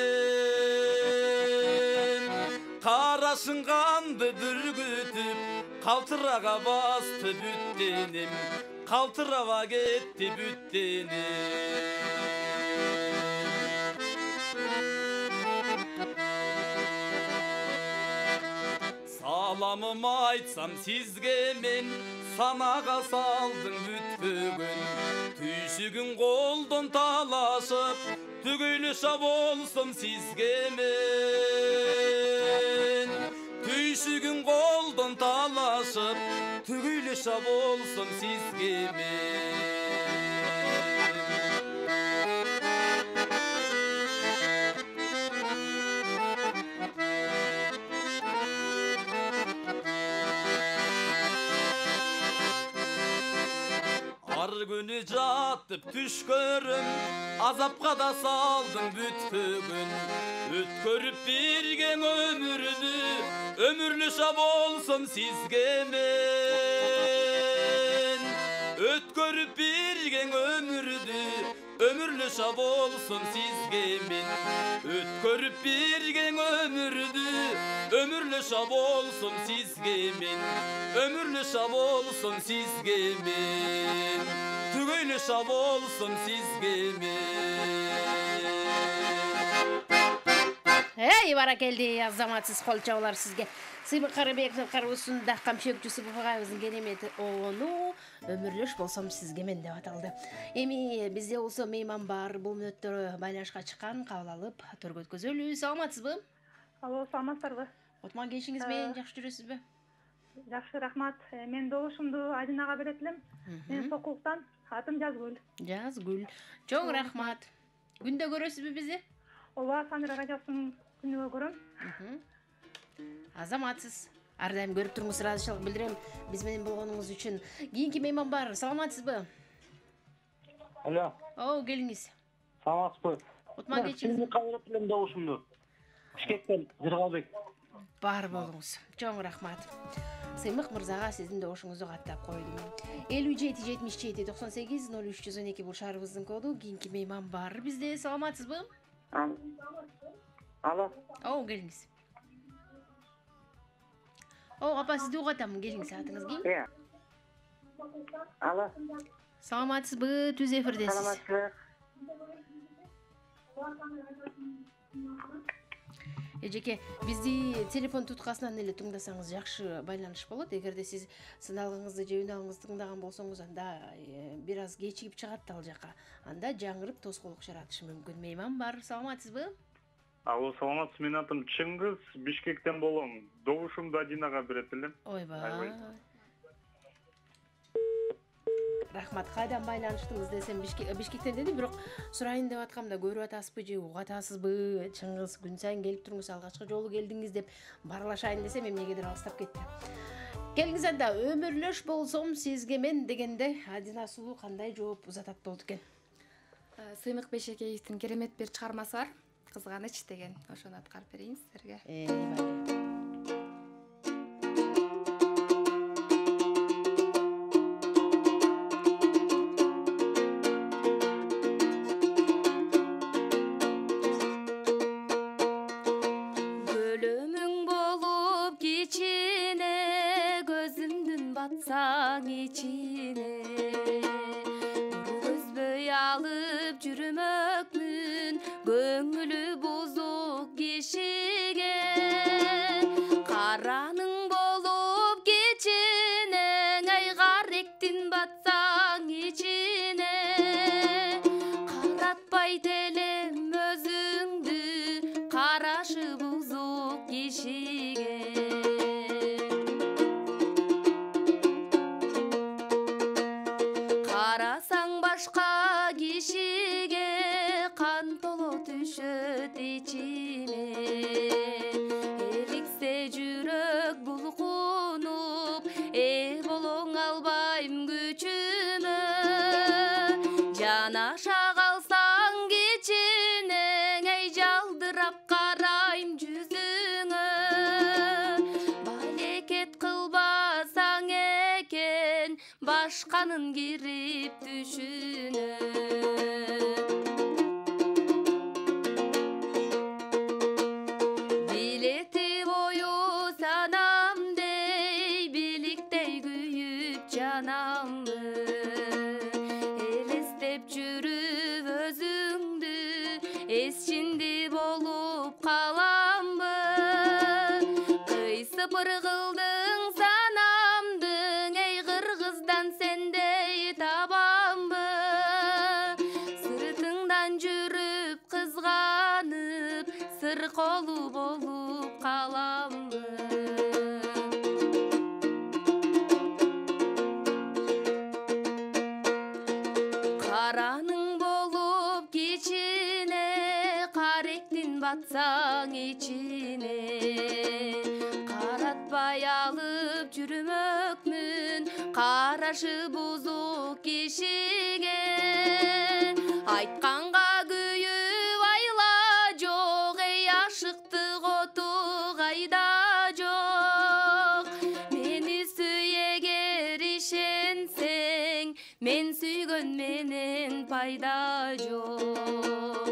Карашың канды дүргүтүп, калтырага басты бүттенем. Калтырaba кетти бүттенем. Саламым айтсам сизге мен, санага салдың бүтпөгөн. Түйшүгүн колдон талашып, түгүйлүша болсом сизге мен. Түйшүгүн колдон талашып, түгүйлүша болсом сизге мен. Күнү жатып түш көрүм, азапка да салдың бүткөгүн. Өткөрүп берген өмүрдү, өмүрлүша болсом сизге мен. Өткөрүп берген өмүрдү, өмүрлүша болсом сизге мен. Өткөрүп берген өмүрдү, өмүрлүша болсом сизге мен. Өмүрлүша болсом сизге мен. Түгөйлүша болсом сизге мен. Баракелди, азаматсыз кол чабуулар сизге. Сыймык Карыбековдун кароосунда Камшыбек Жусупов агайыбыздын керемети ону өмүрлөш болсом сизге мен деп аталды. Эми бизде болсо мейман бар. Бул мүнөттөрү байланышка чыккан, кабыл алып төргө өткөзөлү. Саламатсызбы? Алло, саламатсыздарбы? Отман кечиңиз менен жакшы жүрөсүзбү? Жакшы, рахмат. Мен добушумду Айдынага берет элем. Мен Сокулуктан, атым Жазгүл. Жазгүл. Чоң рахмат. Күндө көрөсүзбү бизди? Ооба, Самира радиосунун күнүгө көрөм. Азаматсыз. Ар дайым көрүп туруңуз, ыраазычылык билдирем биз менен болгонуңуз үчүн. Кийинки мейман бар. Саламатсызбы? Алло. Келиңиз. Саламатсызбы? Отман кечиңиз. Сиңди кайрат элем добушумду. Бишкектен Жыргалбек. Бар болуңуз. Чоң рахмат. Сыймык мырзага сиздин добушуңузду каттап койдум. 57 77 98 0312 бул шаарыбыздын коду. Кийинки мейман бар бизде. Саламатсызбы? Алло. Келиңиз. Апа сизди угатам, келиңиз атыңыз кийин. Алло. Саламатсызбы? Түз эфирдесиз. Саламатсызбы. Эжеке, бизди телефон туткасынан эле тыңдасаңыз жакшы байланыш болот. Эгерде сиз сыналгыңызды же үналыңызды тыңдаган болсоңуз, анда бир аз кечигип чыгат ал жака. Анда жаңырып тоскоолук жаратышы мүмкүн. Мейман бар. Саламатсызбы? Алло, саламатсыз. Менин атым Чыңгыз, Бишкектен болом. Добушумду Адинага берет элем. Ойбай. Рахмат, кайдан байланыштыңыз десем Бишкектен деди, бирок сурайын деп аткамда көрүп атасызбы же угатасызбы? Чыңгыз, күн сайын келип туруңуз, алгачкы жолу келдиңиз деп барлашайын десем эмнегедир алыстап кетти. Келиңиз анда, өмүрлөш болсом сизге мен дегенде Адина сулуу кандай жооп узатат болду экен? Сыймык Бешекеевдин керемет бир чыгармасы бар. Кызганыч деген. Ошону аткарып берейин силерге. батсаң ичине көзбөй алып жүрмөкмүн көңүлү бузук кишиге караның болуп кеченең айгаректин батсаң ичине каратпайт элем өзүңдү карашы бузук кишиге башка кишиге кан толо түшөт ичиме эриксе жүрөк булкунуп болоң албайм күчүмө жанаша калсаң кичинең эй жалдырап карайм жүзүңө балекет кылбасаң экен башканын кирип түшүнө билети бою санамдей биликтей күйүп жанамбы элестеп жүрүп өзүңдү эсчинди болуп каламбы кыйсыпыр кылдың санамдың эй кыргыздан сендей табамбы сыртыңдан жүрүп кызганып сыр колу болуп каламбы караның болуп кичине каректин батсаң ичине каратпай алып жүрмөкмүн карашы бузук кишиге айтканга күйүп айла жок эй ашыктык оту кайда жок мени сүй эгер ишенсең мен сүйгөн менен пайда жок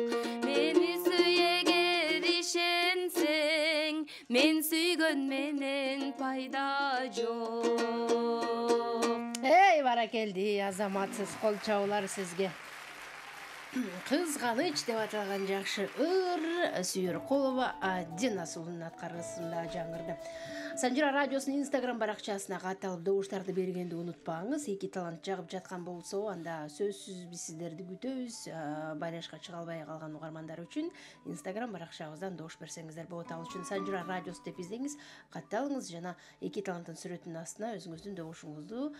мени сүй эгер ишенсең мен сүйгөн менен пайда жок эй баракелди азаматсыз кол чабуулар сизге кызганыч деп аталган жакшы ыр Сүйөркулова Адина сулунун аткаргысында жаңырды. Санжира радиосунун Instagram баракчасына катталып добуштарды бергенди унутпаңыз. Эки талант жагып жаткан болсо, анда сөзсүз биз сиздерди күтөбүз. Байлашка чыга албай калган угармандар үчүн Instagram баракчабыздан добуш берсеңиздер болот. Ал үчүн Санжира радиосу деп издеңиз, катталыңыз жана эки таланттын сүрөтүнүн астына өзүңүздүн добушуңузду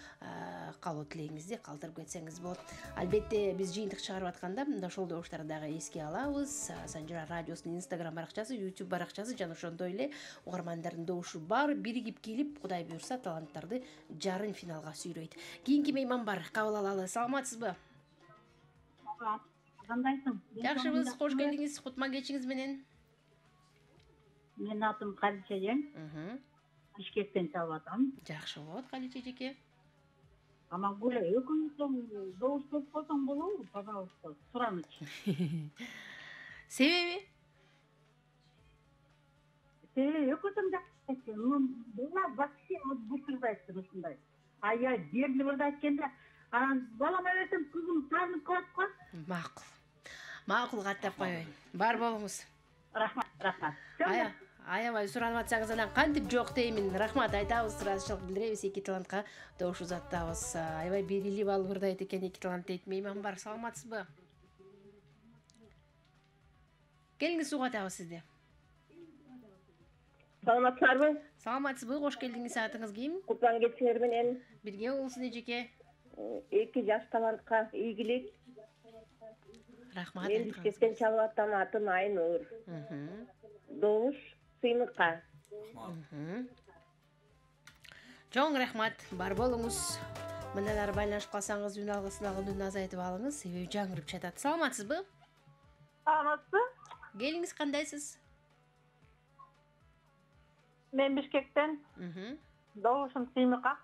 каалоо тилегиңизди калтырып кетсеңиз болот. Албетте биз жыйынтык чыгарып атканда мында ошол добуштарды дагы эске алабыз. Санжира радиосунун Instagram баракчасы, YouTube баракчасы жана ошондой эле угармандардын добушу бар. Биригип келип, Кудай буйрса, таланттарды жарым финалга сүйрөйт. Кийинки мейман бар, кабыл алалы. Саламатсызбы? Кандайсың? Жакшыбыз, кош келиңиз. Кутма кечиңиз менен. Менин атым Калича эжем. Бишкектен чалып атам. Жакшы болот, Калича эжеке. Амангүл экөөңүздөн добуш берип койсоң болобу? Пожалуйста, суранычы. Себеби? Экөөсүн жакшы. Була вообще бутурда айттым ушундай. Ая берди бирде айтканда, анан балама берсем кызым таанып калат го. Макул. Макул каттап коеюн. Бар болуңуз. Рахмат. Аябай суранып атсаңыз анан кантип жок деймин. Рахмат айтабыз, ыраазычылык билдиребиз. Эки талантка добуш узаттабыз. Аябай берилип алып экен эки талант дейт. Мейман бар, саламатсызбы? Келиңиз сугатабыз сизди. Саламатсызбы? Саламатсызбы, кош келдиңиз. Атыңыз ким? Кутман кетсиңер менен. Бирге болсун эжеке. Эки жаш талантка ийгилик. Рахмат. Мен бишкектен чалып атам, атым Айнур. Добуш Сыймыкка. Чоң рахмат. Бар болуңуз. Мындан байланышып калсаңыз үн алгысындагы үнүн азайтып алыңыз. Себеби жаңырып жатат. Саламатсызбы? Саламатсызбы? Келиңиз кандайсыз? Мен Бишкектен. Добушум Сыймыкка.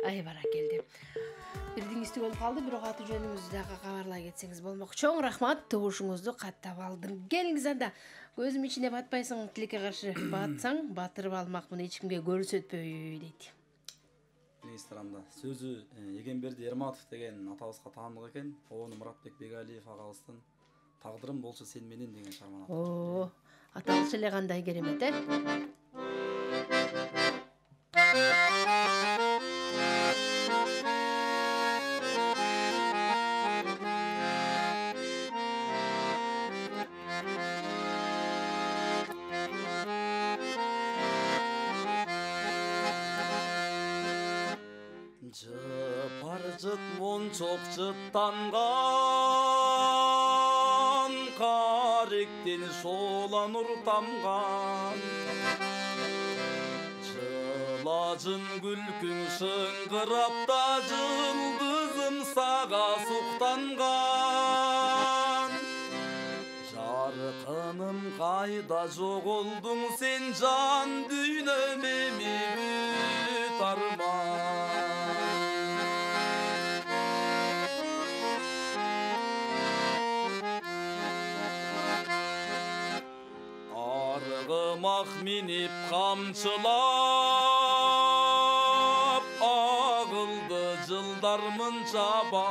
Ай баракелди. Бирдиңизди болуп калды, бирок аты жөнүңүздү дагы кабарлай кетсеңиз болмок. Чоң рахмат, добушуңузду каттап алдым. Келиңиз анда. Көзүм ичине батпайсың, тилекке каршы батсаң, батырып алмакмын, эч кимге көрсөтпөй дейт. Министранда сөзү Эгемберди Ерматов деген атабызга таандык экен. Ону Муратбек Бегалиев агабыздын тагдырым болчу сен менен деген чарманы. О, аталыш эле кандай керемет, Жыпар-жыт мончок жыттанган, каректен шола нур тамган. Жылажын күлкүң шыңгырап да жылдызым сага суктанган. Жаркыным кайда жоголдуң сен жан дүйнөм эми бүт арман. Аргымак минип камчылап, агылды жылдар мынчабан.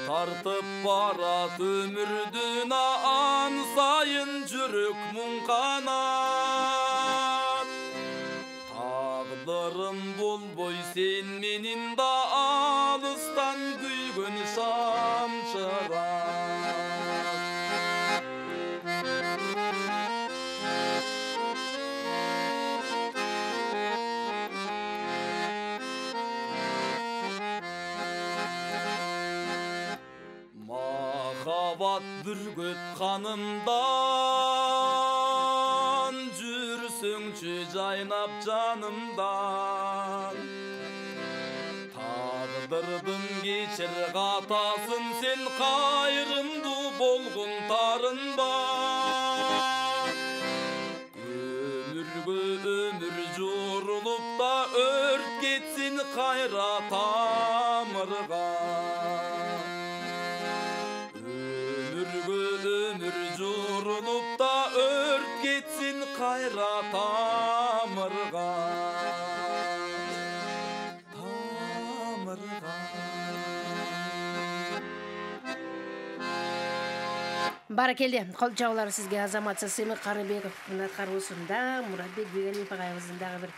Тартып барат өмүрдүн ан сайын жүрөк муңканат. Тагдырым болбой сен менин да алыстан күйгөн шамчырат. Махаббат бүргөт канымдан, жүрсөңчү жайнап жанымдан. Тагдырдын кечир катасын сен кайрымдуу болгун тарынба. Өмүргө өмүр журулуп да өрт кетсин кайра тамырга. Өмүр журулуп да өрт кетсин кайра тамырга. Баракелде, кол жабылары сизге Азаматша Сыймык Карыбековдун аткаруусунда Муратбек Бегалиев агайыбыздын дагы бир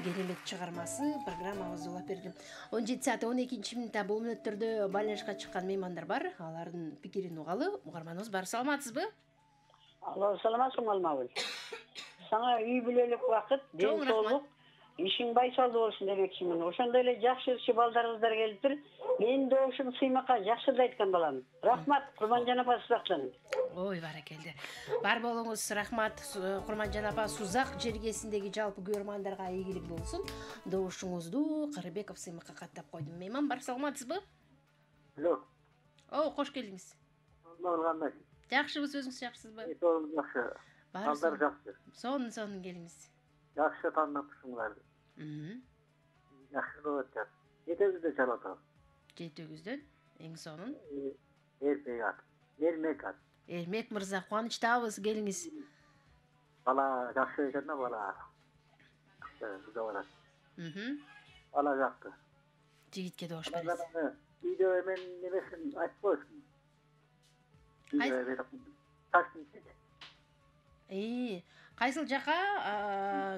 керемет чыгармасы программабызды улап бердим. 17 саат 12 минутта бул мүнөттөрдө байланышка чыккан меймандар бар. Алардын пикирин угалы. Угарманыбыз бар. Саламатсызбы? Алло, саламатсызбы Алмагүл. Сага үй бүлөлүк убакыт, ден соолук, ишиң байсалдуу болсун демекчимин. Ошондой эле жакшы балдарыңыздар келиптир. Мен добушум Сыймыкка жакшы да айткан балам. Рахмат, Курманжан апа Сузактан. Ой, баракелде. Бар болуңуз, рахмат. Курманжан апа Сузак жергесиндеги жалпы көрөрмандарга ийгилик болсун. Добушуңузду Карыбеков Сыймыкка каттап койдум. Мейман бар, саламатсызбы? Алло. О, кош келдиңиз. Кандай? Жакшыбыз, өзүңүз жакшысызбы? Соолук жакшы. Балдар жакшы. Сонун келиңиз. Жакшы тандапсыңдар. Жакшы болот жак. Жетегизде чалат. Жетегизден эң сонун. Эрмек. Эрмек мырза, кубанычтабыз, келиңиз. Бала жакшы экен да, бала. Жакшы. Бала жакты. Жигитке добуш бересиз. Видео эмен немесин айтып коесуң. Кайсыл жака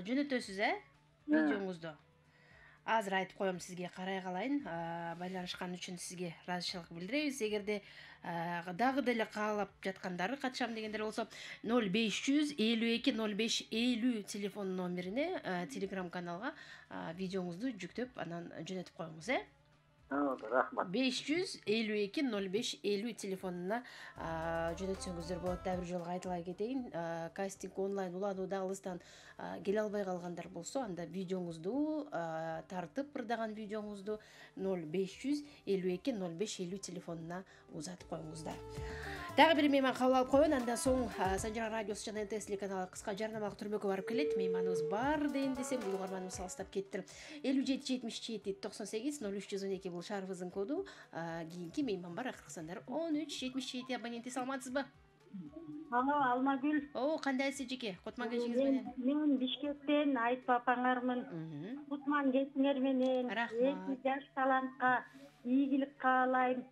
жөнөтөсүз, видеоңузду? Азыр айтып коем сизге, карай калайын. Байланышкан үчүн сизге ыраазычылык билдиребиз. Эгерде дагы деле каалап жаткандары катышам дегендер болсо 0552 05 50 телефон номерине Telegram каналга видеоңузду жүктөп анан жөнөтүп коюңуз, Рахмат. 552 05 50 телефонуна жөнөтсөңүздөр болот. Дагы бир жолу айтылай кетейин. Кастинг онлайн уланууда алыстан келе албай калгандар болсо, анда видеоңузду тартып, ырдаган видеоңузду 0552 05 50 телефонуна узатып коюңуздар. Дагы бир мейман кабыл алып коеюн, андан соң Санжар радиосу жана НТС телеканалы кыска жарнамалык түрмөккө барып келет. Мейманыбыз бар дейин десем, бул угарманыбыз алыстап кеттир. 57 77 98 0312 бул шаарыбыздын коду. Кийинки мейман бар, акыркы сандар 13 77. Абоненти саламатсызбы? Алло, Алмагүл. Кандайсыз жеке? Кутман кечиңиз менен. Мен Бишкектен Айып апаңармын. Кутман кечиңер менен. Эки жаш талантка ийгилик каалайм.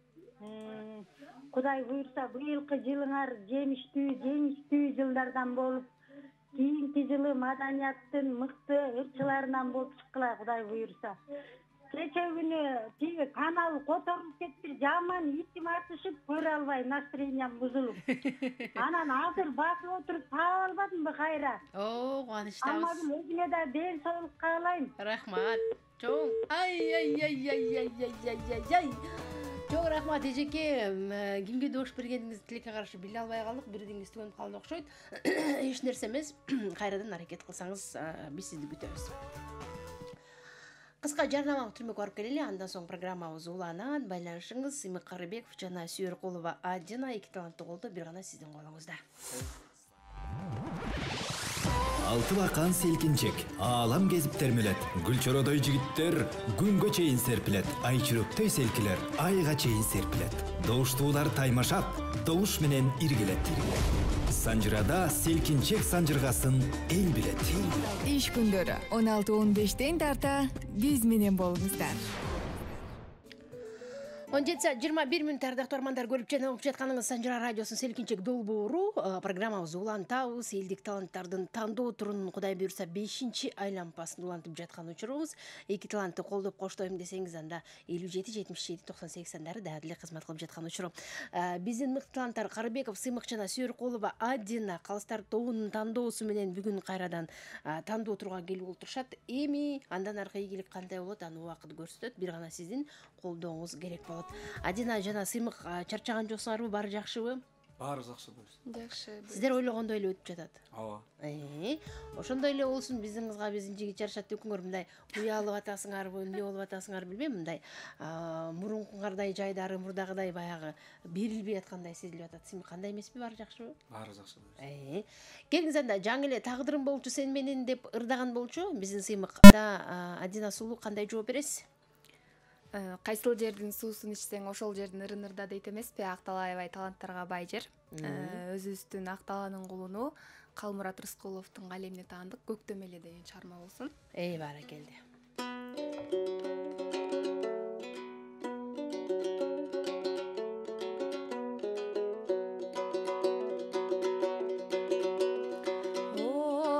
Кудай буйрса, быйылкы жылыңар жемиштүү жылдардан болуп, кийинки жылы маданияттын мыкты ырчыларынан болуп чыккыла, Кудай буйрса. Кече күнү тиги канал которулуп кетти, жаман итим артышып, көрө албай, настроениям бузулуп. Анан азыр басып отуруп таап албадымбы кайра? Кубанычтабыз. Алмагүл, өзүңө да ден соолук каалайм. Рахмат. Чоң. Чоң рахмат эжеке. Кимге добуш бергениңизди тилекке каршы биле албай калдык. Бирдиңиз түгөнүп калды окшойт. Эч нерсе эмес. Кайрадан аракет кылсаңыз, биз сизди күтөбүз. Кыска жарнамалык түрмөккө барып келели, андан соң программабыз уланат. Байланышыңыз Сыймык Карыбеков жана Сүйөркулова Адина, эки таланттуу колдо, бир гана сиздин колуңузда. Алты бакан селкинчек, аалам кезип термелет. Гүлчородой жигиттер күнгө чейин серпилет. Айчүрөктөй селкилер айга чейин серпилет. Добуштуулар таймашат, добуш менен иргилет. Санжырада селкинчек санжыргасын эл билет. Иш күндөрү 16-15 тарта биз менен болуңуздар. 17:21 мүнөт ардактуу армандар, көрүп жана угуп жатканыңыз Санжар радиосунун селкинчек долбоору. Программабыз улантабыз. Элдик таланттардын тандоо турунун Кудай буйрса 5-айлампасын улантып жаткан учурубуз. Эки талантты колдоп коштойм десеңиз, анда 57 77 98 сандары дагы деле кызмат кылып жаткан учуру. Биздин мыкты таланттар Карыбеков, Сыймык жана Сүйөркулова Адина Калыстар тобунун тандоосу менен бүгүн кайрадан тандоо турган келип отурушат. Эми андан аркы ийгилик кандай болот, аны убакыт көрсөтөт. Бир гана сиздин колдооңуз керек болот. Адина жана Сыймык чарчаган жоксуңарбы? Баары жакшыбы? Баары жакшы. Жакшы. Сиздер ойлогондой эле өтүп жатат. Ооба. Ошондой эле болсун. Биздин кызга биздин жигит чарчат өкүңөр, мындай уялып атасыңарбы, эмне болуп атасыңар билбейм, мындай мурункуңардай жайдары мурдагыдай баягы берилбей аткандай сезилип атат. Сыймык кандай эмеспи? Баары жакшыбы? Баары жакшы. Келиңиз, анда жаңы эле тагдырым болчу сен менен деп ырдаган болчу. Биздин Сыймык да Адина сулуу кандай жооп бересиз? Кайсыл жердин суусун ичсең, ошол жердин ырын ырда дейт эмеспи? Актала аябай таланттарга бай жер. Өзүбүздүн Акталанын кулуну Калмурат Рыскуловдун калемине таандык Көктөм эле деген чарма болсун. Баракелди.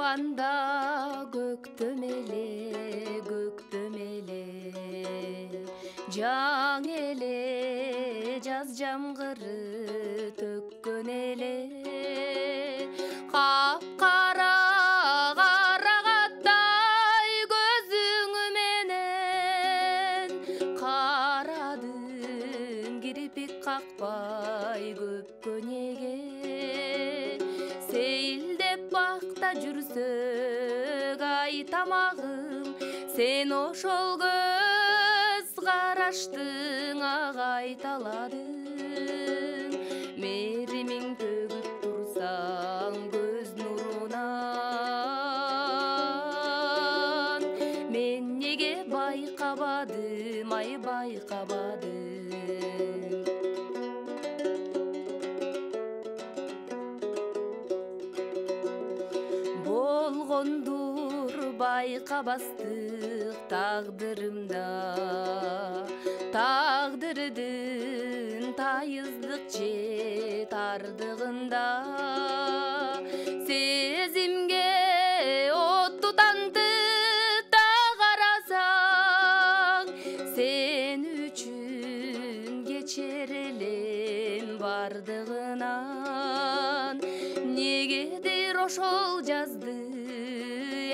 Анда көктөм эле жаң эле жаз жамгыры төккөн эле капкара карагаттай көзүң менен карадың кирпик какпай көпкөнеге сейилдеп бакта жүрсөк ай тамагым сен ошол караштың ағай таладың меримиң төгүл байкабадым. Болгондур байкабастык тагдырымда, тагдырдын тайыздык же тардыгында. Сезимге от тутанды да карасаң, сен үчүн кечер элем бардыгынан. Негедир ошол жазды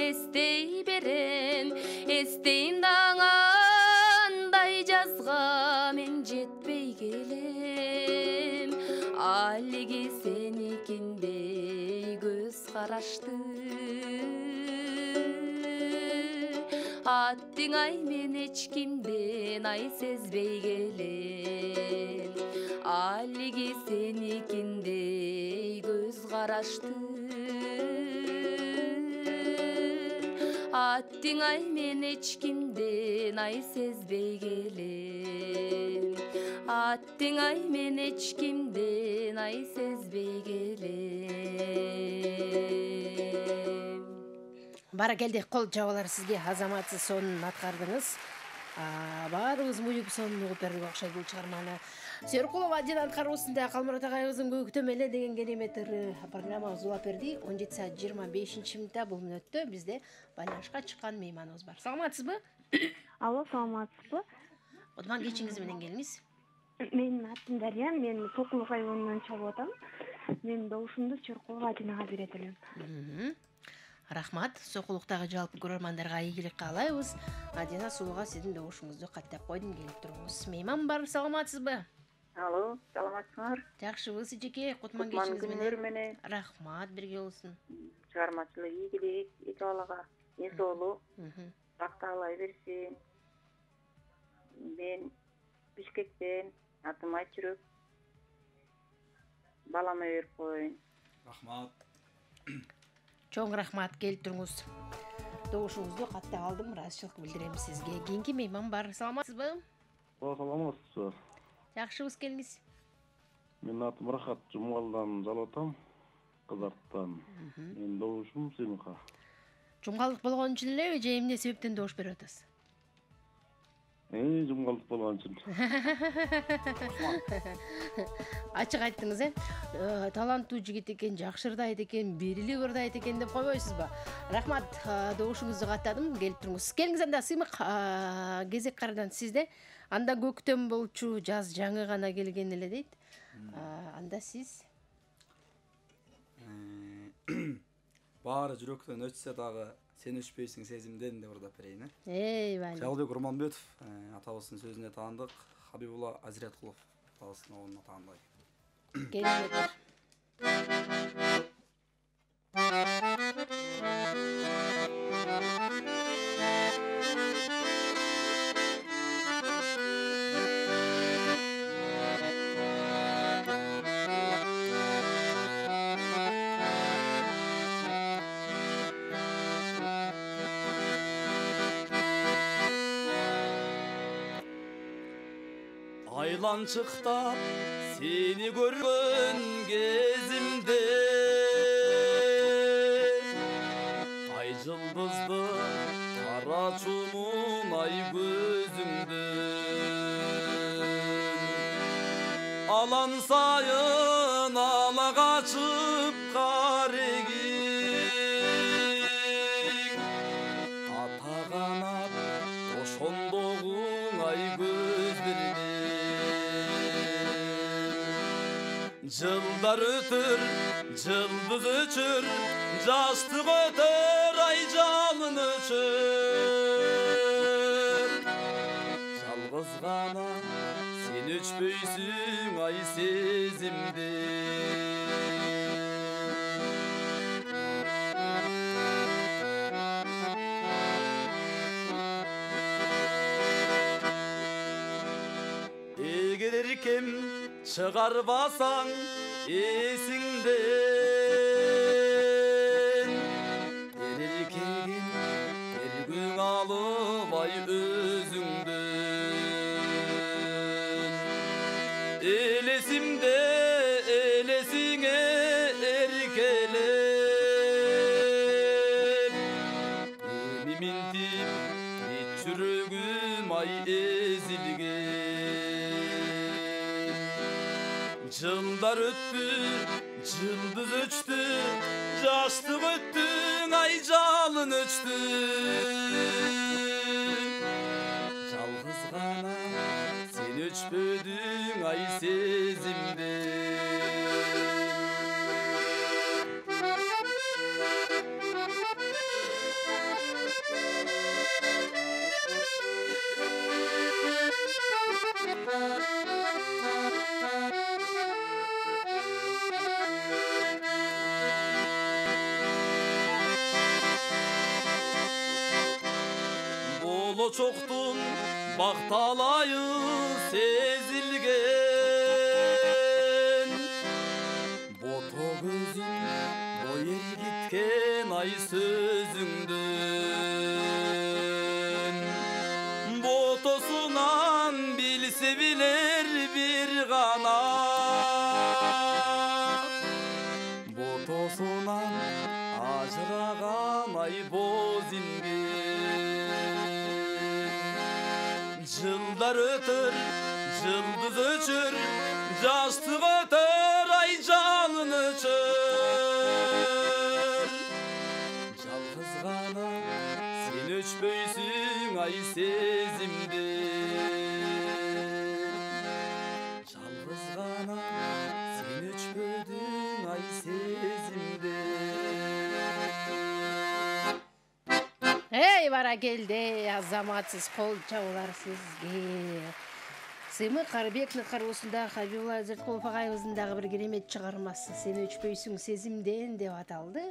эстей берем, эстейин даңандай жазга мен жетпей келем. Алиги сеникиндей көз карашты, аттың ай мен эчкимден ай сезбей келем. Алиги сеникиндей көз карашты, аттың ай мен эчкимден ай сезбей келем. Аттың ай мен эчкимден ай сезбей келем. Баракелде, кол жабалар сизге. Азаматсыз сонун аткардыңыз. Баарыбыз муюп сонун угуп бердик окшойт бул чыгарманы. Сөркулова Адинанын кароосунда Калмурат агайыбыздын көктөмөлө деген керемет программабыз улап берди. 17 саат 25 минутта бул мүнөттө бизде байланышка чыккан мейманыбыз бар. Саламатсызбы? Алло, саламатсызбы? Отман кечиңиз менен келиңиз. Менин атым Дарья, мен Сокулов районунан чалып атам. Мен добушумду Сөркулова Адинага берет элем. Рахмат. Сокулуктагы жалпы көрөрмандарга ийгилик каалайбыз. Адина сууга сиздин добушуңузду каттап койдум, келип туруңуз. Мейман бар, саламатсызбы? Алло, саламатсыңар? Жакшыбыз эжеке, Кутман кечиңиз менен. Рахмат, бирге болсун. Чыгармачылык ийгилик, эки балага эң соолук, бакталай берсин. Мен Бишкектен, атым Айчүрөк. Балама берип коеюн. Рахмат. Чоң рахмат, келип туруңуз. Добушуңузду каттап алдым, ыраазычылык билдирем сизге. Кийинки мейман бар, саламатсызбы? Саламатсызбы. Жакшыбыз, келиңиз. Менин атым Рахат, Жумгалдан жалып атам, Кызарттан. Менин добушум Сыймыкка. Жумгалдык болгон үчүн элеби же эмне себептен добуш берип атасыз? Жумгалдык болгон үчүн. Ачык айттыңыз, таланттуу жигит экен, жакшы ырдайт экен, бирили ырдайт экен деп койбойсузбу? Рахмат, добушуңузду каттадым, келип туруңуз. Келиңиз анда Сыймык, кезек кайрадан сизде. Анда көктөм болчу, жаз жаңы гана келген эле дейт. Анда сиз баары жүрөктөн өтсө дагы сен өчпөйсүң сезимден деп ырдап берейин. Эйбай. Жалбек Урманбетов атабыздын сөзүнө таандык, Хабибулла Азиреткулов атабыздын оолуна таандык. Келиңиздер. Айланчыктап сени көргөн кезимде, ай жылдызды кара чумун ай көзүңдөн, алан сайын ала качып карегиң, ата канат ошондогуң ай көздөрүн. Жылдар өтür, жылдыз өчür, жаштык өтөр, ай жанын өчür. Жалгыз гана сен өчпөйсүң ай сезимде. Эгер кем чыгарбасаң эсиңден, эркегин эргүң алып ай өзүңдөн, элесимде элесиңе эркелеп эми минтип жүрөгүм ай эзилген жылдар өттү жылдыз өчтү жаштык өттүң ай жалын өчтү жалгыз гана сен өчпөдүң ай сезимде Болочоктун бакталайы сезилген бото көзүң бой эргиткен ай сөзүңдөн ботосунан билсе билер бир гана ботосунан ажыраган ай боз жылдар өтөр жылдыз өчөр жаштык өтөр ай жалын өчөр жалгыз гана сен өчпөйсүң ай сезимде жалгыз гана сен өчпөдүң ай сезимде Эй, баракелде, азаматсыз кол чабуулар сизге. Сыймык Карбектин кароосунда Хабибулла Зерткулов агайыбыздын дагы бир керемет чыгармасы «Сен өчпөйсүң сезимден» деп аталды.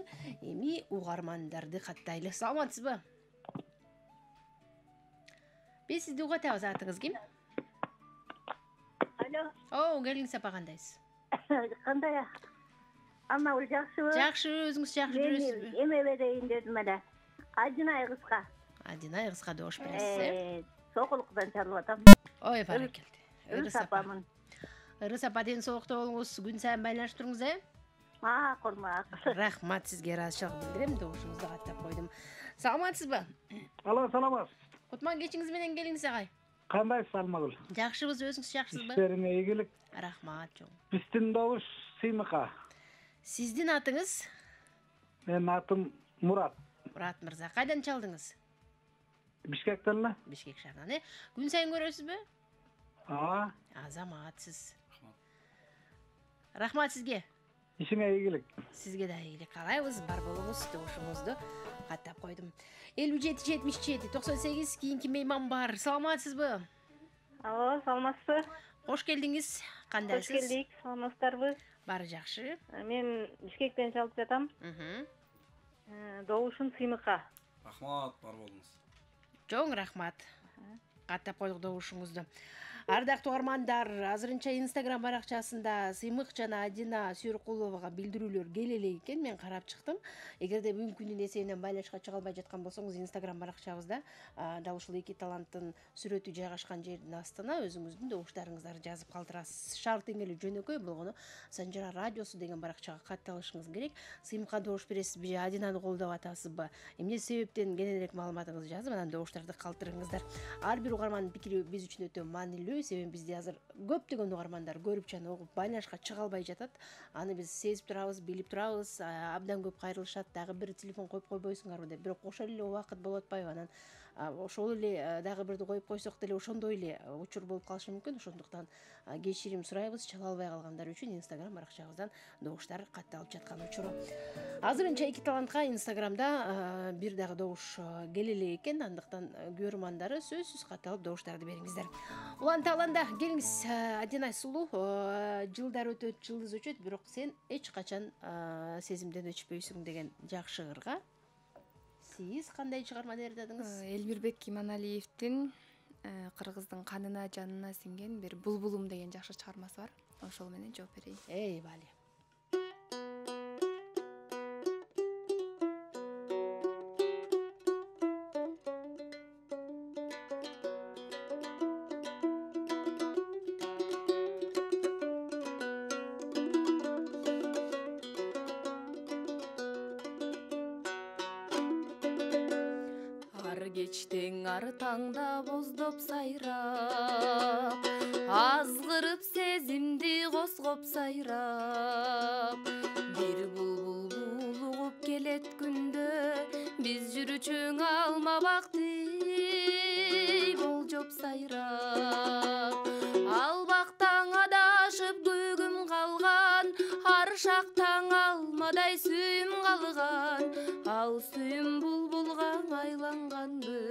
Эми угармандарды каттайлы. Саламатсызбы? Биз сизди угатабыз, атыңыз ким? Алло. О, келиңиз апа, кандайсыз? Кандай? Амабыл жакшыбы? Жакшы, өзүңүз жакшы жүрөсүзбү? Эме берейин дедим эле. Адинай кызга. Адинай кызга добуш бересиз, э? Сокулуктан чалып атам. Ой, баракелде. Ырыс апамын. Ырыс апа ден соокто болуңуз, күн сайын байланыш туруңуз, э? Курмак. Рахмат сизге, ыраазычылык билдирем, добушуңузду каттап койдум. Саламатсызбы? Алло, саламат. Кутман кечиңиз менен келиңиз агай. Кандайсыз, Алмагүл? Жакшыбыз, өзүңүз жакшысызбы? Иштериңе ийгилик. Рахмат, чоң. Биздин добуш Сыймыкка. Сиздин атыңыз? Менин атым Мурат. Мурат мырза, кайдан чалдыңыз? Бишкектен эле. Бишкек шаарынан, э? Күн сайын көрөсүзбү? Азаматсыз. Рахмат сизге. Ишиңе ийгилик. Сизге да ийгилик каалайбыз. Бар болуңуз, добушуңузду каттап койдум. 57-77-98 кийинки мейман бар. Саламатсызбы? Алло, саламатсызбы? Кош келдиңиз. Кандайсыз? Кош келдик. Саламатсыздарбы? Баары жакшы. Мен Бишкектен чалып жатам. Добушум Сыймыкка. Рахмат, бар болуңуз. Чоң рахмат. Каттап койдук добушуңузду. Ардактуу угармандар, азырынча Instagram баракчасында Сыймык жана Адина Сүйркуловага билдирүүлөр келеле экен. Мен карап чыктым. Эгерде мүмкүн эсебинен байланышка чыга албай жаткан болсоңуз, Instagram баракчабызда дал ушул эки таланттын сүрөтү жайгашкан жердин астына өзүңүздүн добуштарыңыздарды жазып калтырасыз. Шарт эң эле жөнөкөй болгону Санжара радиосу деген баракчага катталышыңыз керек. Сыймыкка добуш бересизби же Адинаны колдоп атасызбы? Эмне себептен кененирээк маалыматыңызды жазып, анан добуштарды калтырыңыздар. Ар бир угармандын пикири биз үчүн өтө маанилүү. Себеби бизди азыр көптөгөн угармандар көрүп жана угуп байланышка чыга албай жатат. Аны биз сезип турабыз, билип турабыз. Абдан көп кайрылышат. Дагы бир телефон коюп койбойсуңарбы деп. Бирок ошол эле убакыт болуп атпайбы? Анан ошол эле дагы бирди коюп койсок деле ошондой эле учур болуп калышы мүмкүн. Ошондуктан кечирим сурайбыз. Чала албай калгандар үчүн Instagram баракчабыздан добуштар катталып жаткан учуру. Азырынча эки талантка Instagramда бир дагы добуш келеле экен. Андыктан көрөрмандары сөзсүз катталып добуштарды бериңиздер. Улан таланда келиңиз, Адинай сулуу, жылдар өтөт, жылдыз өчөт, бирок сен эч качан сезимден өчпөйсүң деген жакшы ырга. Сиз кандай чыгарма даярдадыңыз? Элмирбек Иманалиевдин кыргыздын канына, жанына сиңген бир Булбулум деген жакшы чыгармасы бар. Ошол менен жооп берейин. Эй, бали. кечтең ар таңда боздоп сайрап азгырып сезимди козгоп сайрап бир булбул угуп келет күндө биз жүрүчүң алма бакты болжоп сайрап ал бактаң адашып көгүм калган аршактаң алмадай сүйүм калган ал сүйүм булбулга айланганбы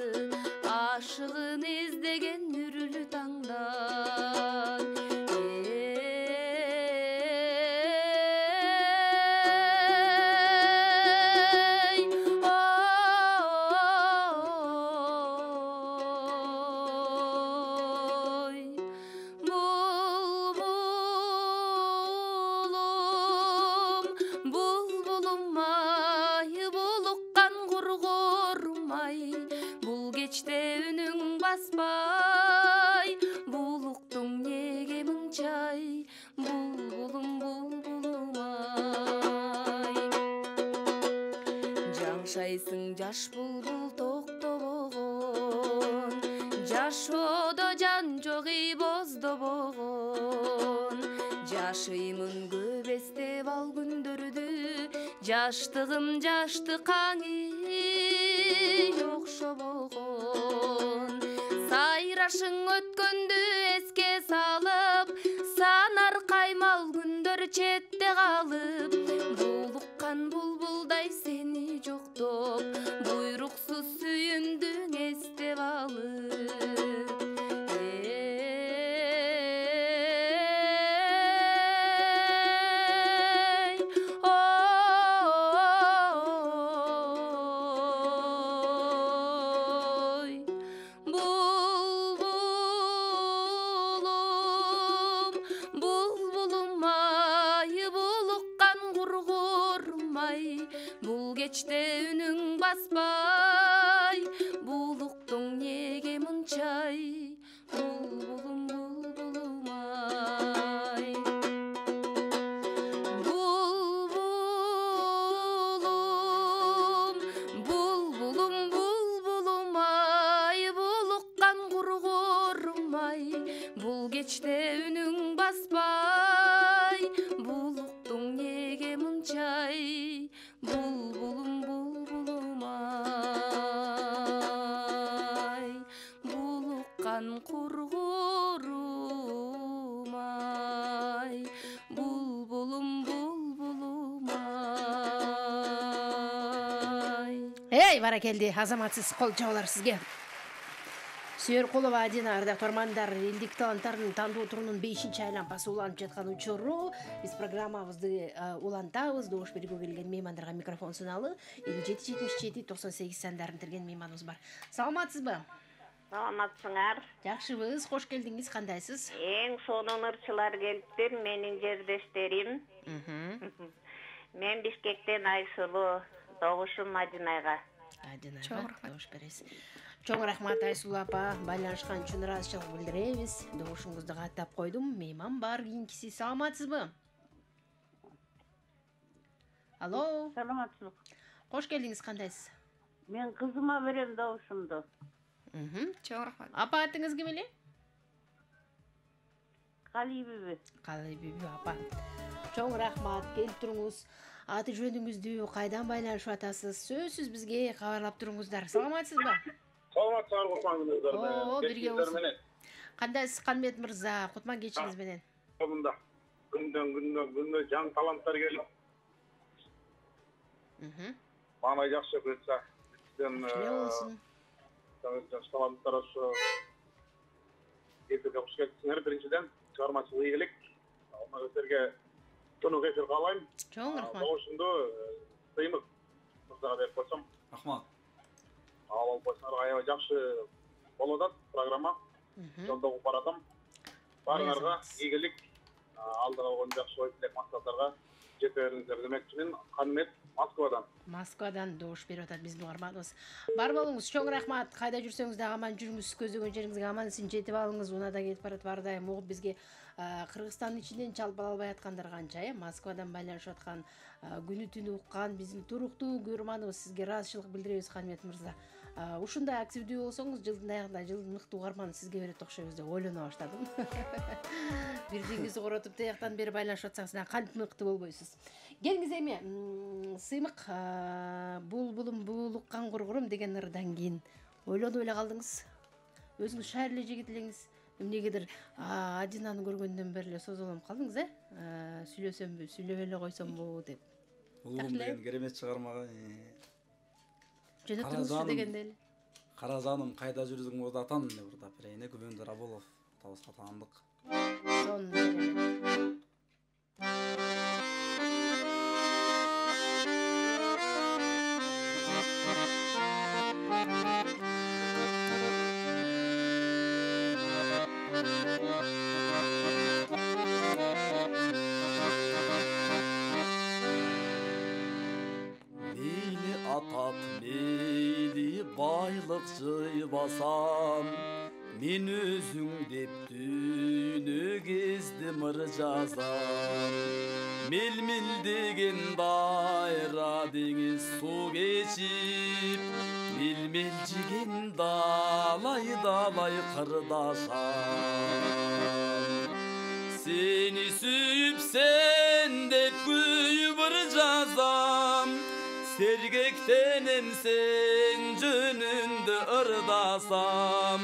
ашыгын издеген үрүлү таңдан жаш булбул токтобогон жашоодо жан жок боздобогон жашыймын көп эстеп ал күндөрдү жаштыгым жаштыкаңы окшобогон сайрашың өткөндү эске салып санар каймал күндөр четте калып булуккан булбулдай сени жоктоп буйруксуз сүйүндүң эстеп алып кечте үнүң баспай булуктуң неге мынчай булбулум булбулум ай булбулум булбулум булбулум ай булуккан кургорум ай бул кечте үнүң баспай булуктуң неге мынчай булбулум булбулум ай булуккан кургорум ай булбулум булбулум ай. Эй, баракелди, азаматсыз кол жабылар сизге. Сүйөркулова Адина, ардактуу армандар, элдик таланттардын тандоо турунун 5-чи айланпасы уланып жаткан учуру биз программабызды улантабыз. Добуш берүүгө келген меймандарга микрофон суналып, 57-77-98 сандарын тирген мейманыбыз бар. Саламатсызбы? Саламатсыңар. Жакшыбыз, кош келдиңиз, кандайсыз? Эң сонун ырчылар келиптир, менин жердештерим. Мен Бишкектен Айсулуу, добушум Адинайга. Адинайга, добуш бересиз. Чоң рахмат Айсулуу апа, байланышкан үчүн ыраазычылык билдиребиз. Добушуңузду каттап койдум. Мейман бар, кийинкиси. Саламатсызбы? Алло. Саламатсызбы. Кош келдиңиз, кандайсыз? Мен кызыма берем добушумду. Чоң рахмат. Апа атыңыз ким эле? Калибиби. Калибиби апа. Чоң рахмат, келип туруңуз. Аты жөнүңүздү, кайдан байланышып атасыз? Сөзсүз бизге кабарлап туруңуздар. Саламатсызбы? Саламатсыздар, Кутман күнүңүздөр менен. Бирге болсун. Кандайсыз Канбет мырза? Кутман кечиңиз менен. Мында күндөн жаңы таланттар келип. Мана жакшы көрсө, бизден болсун. Жаш таланттар ошо эфирге кош келипсиңер. Биринчиден, чыгармачылык ийгилик. Алма өтөргө тонук эфир каалайм. Чоң рахмат. Добушумду Сыймык мырзага берип койсом. Рахмат. Ал койсоңор аябай жакшы болуп атат программа. Жолдогуп баратам. Баарыңарга ийгилик, алдыга койгон жакшы ой тилек максаттарга жете бериңиздер демекчимин. Канмет Москвадан. Москвадан добуш берип атат биздин угарманыбыз. Бар болуңуз, чоң рахмат. Кайда жүрсөңүз дагы аман жүрүңүз, көздөгөн жериңизге аман эсен жетип алыңыз. Унада кетип барат ар дайым угуп бизге Кыргызстандын ичинен чалып ала албай аткандар канча, Москвадан байланышып аткан, күнү түнү уккан биздин туруктуу көрөрманыбыз. Сизге ыраазычылык билдиребиз, Канмет мырза. ушундай активдүү болсоңуз жылдын аягында жылдын мыкты угарманы сизге берет окшойбуз деп ойлоно баштадым. Бирдиңиңизди коротуп тияктан бери байланышып атсаңыз анан кантип мыкты болбойсуз. Келиңиз эми сыймык булбулум буулуккан кургурум деген ырдан кийин ойлонуп эле калдыңыз. Өзүңүз шаар эле жигит элеңиз. Эмнегедир Адинаны көргөндөн бери эле созолонуп калдыңыз, сүйлөсөмбү, сүйлөбөй эле койсомбу деп. Улугум деген керемет чыгармага. Жөнөттүңүзчү дегенде эле. Кара жаным кайда жүрдүң Мурдатан деп ырдап берейин. Күбөндү Раболов табызга таандык. Байлык жыйбасам, мен өзүң деп түнү кездим ыр жазам. Мел-мел деген дайра деңиз су кечип, мел-мел жеген далай кырдашам. Сени сүйүпсен деп күйүп ыр жазам, сергектенем сен жөнүндө ырдасам.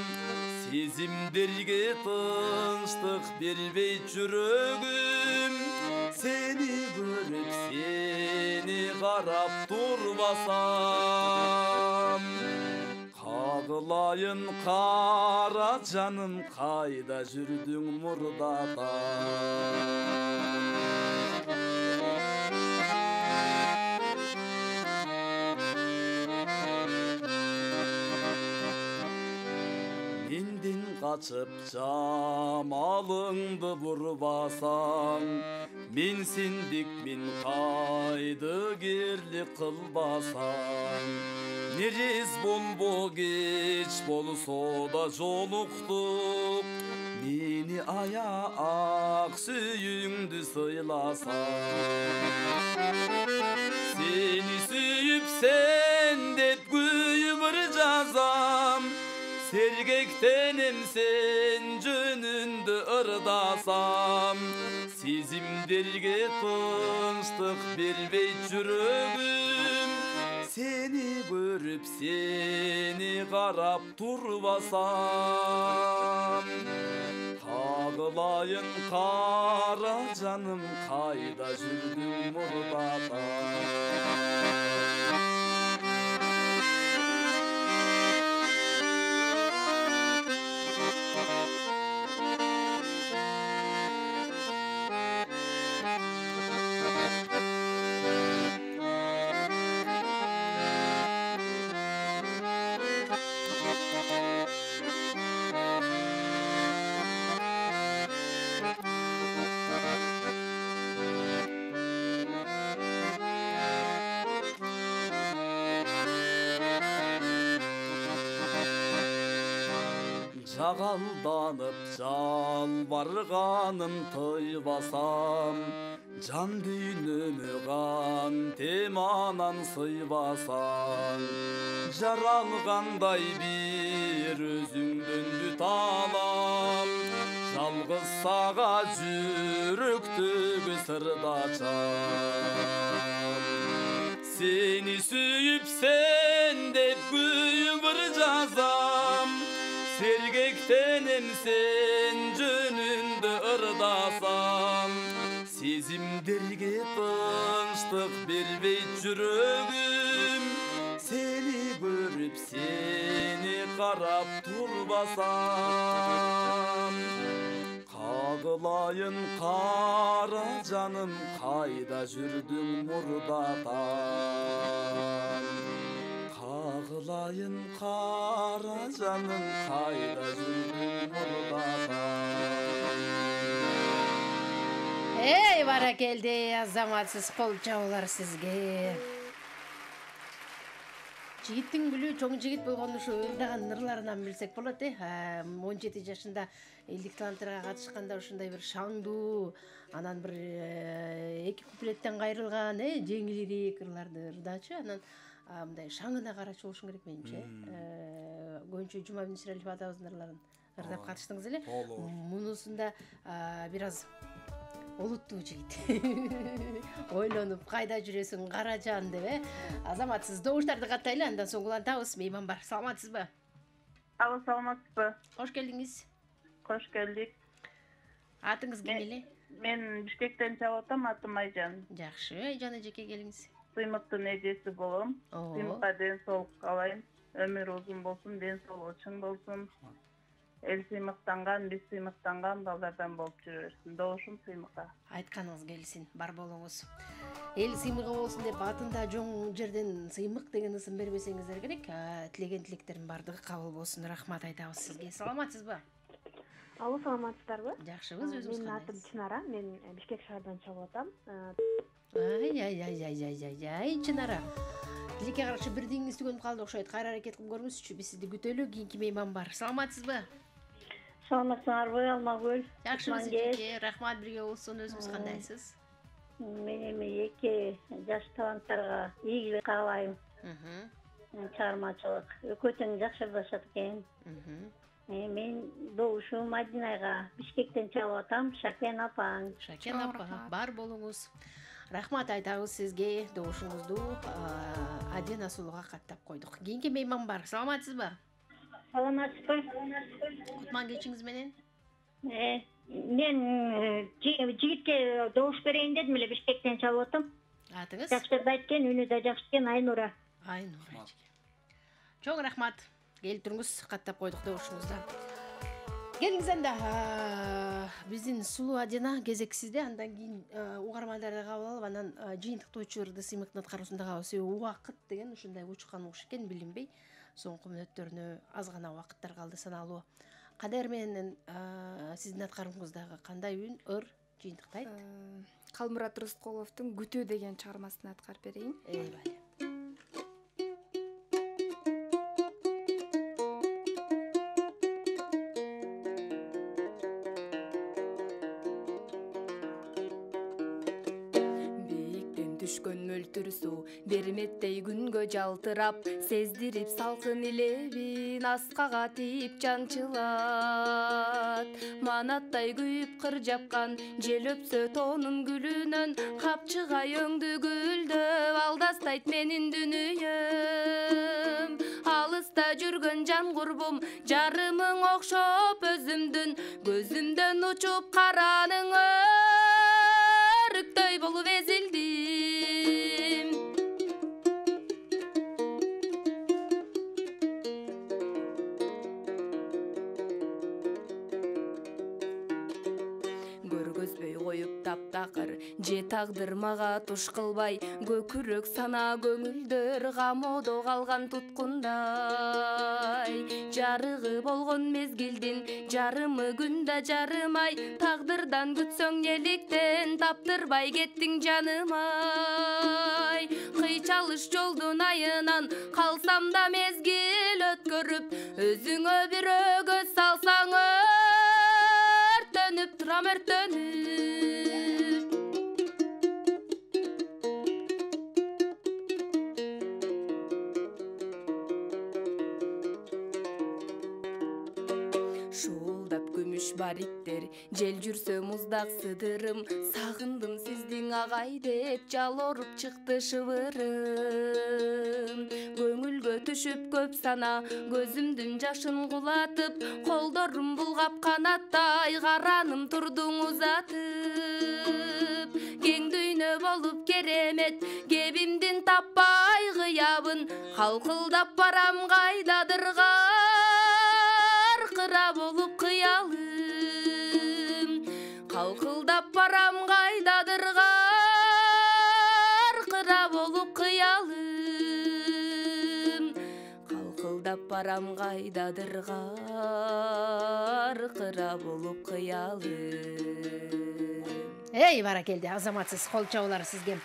Сезимдерге тынчтык бербейт жүрөгүм, сени көрүп сени карап турбасам. Кагылайын кара жаным кайда жүрдүң Мурдатан. Менден качып жамалыңды бурбасаң, мен сендикмин кайдыгерлик кылбасаң. Нерез болбо кеч болсо да жолуктук, мени аяк сүйүңдү сыйласаң. Сени сүйүпсен деп күйүп ыр жазам, сергектенем сен жөнүндө ырдасам. Сезимдерге тынчтык бербейт жүрөгүм, сени көрүп сени карап турбасам. Кагылайын кара жаным кайда жүрдүң Мурдатан. Жагалданып жалбарганым тыйбасам, жан дүйнөмө кантем анан сыйбасаң. Жаралгандай бир өзүңдөн бүт алам, жалгыз сага жүрөктөгү сырдачам. Сени сүйүпсен деп күйүп ыр жазам, сергектенем сен жөнүндө ырдасам. Сезимдерге тынчтык бербейт жүрөгүм, сени көрүп сени карап турбасам. Кагылайын кара жаным кайда жүрдүң Мурдатан. Кагылайын кара жаным кайда жүрдүң Мурдатан. Эй, баракелде, азаматсыз кол чабуулар сизге. Жигиттин гүлү чоң жигит болгону ушу ырдаган ырларынан билсек болот. 17 жашында элдик таланттарга катышканда ушундай бир шаңдуу, анан бир эки куплеттен кайрылган, жеңилирээк ырларды ырдачу. Анан мындай шаңына карачу болушуң керек менимче. Көбүнчө Жума Биниширалиев атабыздын ырларын ырдап катыштыңыз эле. Мунусунда бир аз олуттуу жигит. Ойлонуп кайда жүрөсүң Каражан деп, Азамат, сиз добуштарды каттайлы, андан соң улантабыз. Мейман бар. Саламатсызбы? Алло, саламатсызбы? Кош келдиңиз. Кош келдик. Атыңыз ким эле? Мен Бишкектен чалып атам, атым Айжан. Жакшы, Айжан эже келиңиз. Сыймыктын эжеси болом. Сыймыкка ден соолук каалайм. Өмүр узун болсун, ден соолугу чың болсун. Эл сыймыктанган, биз сыймыктанган балдардан болуп жүрө берсин. Добушум сыймыкка. Айтканыңыз келсин, бар болуңуз. Эл сыймыгы болсун деп атында жоң жерден сыймык деген ысым бербесеңиздер керек. Тилеген тилектердин бардыгы кабыл болсун. Рахмат айтабыз сизге. Саламатсызбы? Алло, саламатсыздарбы? Жакшыбыз, өзүңүз Менин атым Чынара, мен Бишкек шаарынан чалып атам. Ай, Чынара. Тилекке каршы бир диңиз түгөнүп калды окшойт. Кайра аракет кылып көрүңүзчү. Биз сизди күтөлү. Кийинки мейман бар. Саламатсызбы? Саламатсыңарбы, Алмагүл? Жакшыбыз эже. Рахмат, бирге болсун. Өзүңүз кандайсыз? Мен эми эки жаш таланттарга ийгилик каалайм. Чыгармачылык экөө тең жакшы ырдашат экен. Мен добушум Мадинайга Бишкектен чалып атам. Шакен апаң. Шакен апа, бар болуңуз. Рахмат айтабыз сизге. Добушуңузду Адина Сулуга каттап койдук. Кийинки мейман бар. Саламатсызбы? Саламатсызбы? Кутман кечиңиз менен? Мен жигитке добуш берейин дедим эле, Бишкектен чалып атам. Атыңыз? Жакшы ырдайт экен, үнү да жакшы экен, Айнура. Айнура. Чоң рахмат. Келип туруңуз, каттап койдук добушуңузду. Келиңиз анда биздин Сулуу Адина кезек сизде, андан кийин угармандарды кабыл алып, анан жыйынтыктоочу ырды сыймыктын аткаруусундагы себеби убакыт деген ушундай учкан угуш экен, билинбей. Соңку мүнөттөрүнө аз гана убакыттар калды саналуу. Кадер менен сиздин аткарууңуздагы кандай үн, ыр жыйынтыктайт? Калмурат Рыскуловдун Күтүү деген чыгармасын аткарып берейин. Эйбай. Берметтей күнгө жалтырап, сездирип салкын илебин, аскага тип жанчылат. Манаттай күйүп кыр жапкан, жел өпсө тонун гүлүнөн, капчыгай өңдү гүлдөп, алдастайт менин дүнүйөм. Алыста жүргөн жан курбум, жарымың окшоп өзүмдүн, көзүмдөн учуп караның өрүктөй болуп эзилдим. Таптакыр же тагдыр мага туш кылбай, көкүрөк сана көңүлдөр камоодо калган туткундай. Жарыгы болгон мезгилдин жарымы күндө жарымай, тагдырдан күтсөң неликтен таптырбай кеттиң жанымай. Кыйчалыш жолдун айынан калсам да мезгил өткөрүп, өзүңө бирөө көз салсаң өртөнүп турам, өртөнүп. Бариттер, жел жүрсө муздак сыдырым, сагындым сиздин агай деп жалоруп чыкты шыбырым. Көңүлгө түшүп көп сана, көзүмдүн жашын кулатып, колдорум булгап канаттай, караным турдуң узатып. Кең дүйнө болуп керемет, кебимдин таппай кыябын, калкылдап барам кайдадырга, аркыра болуп кыялым. Калкылдап барам кайдадырга, аркыра болуп кыялым. Калкылдап барам кайдадырга, аркыра болуп кыялым. Эй, баракелде, азаматсыз кол чабуулар сизге.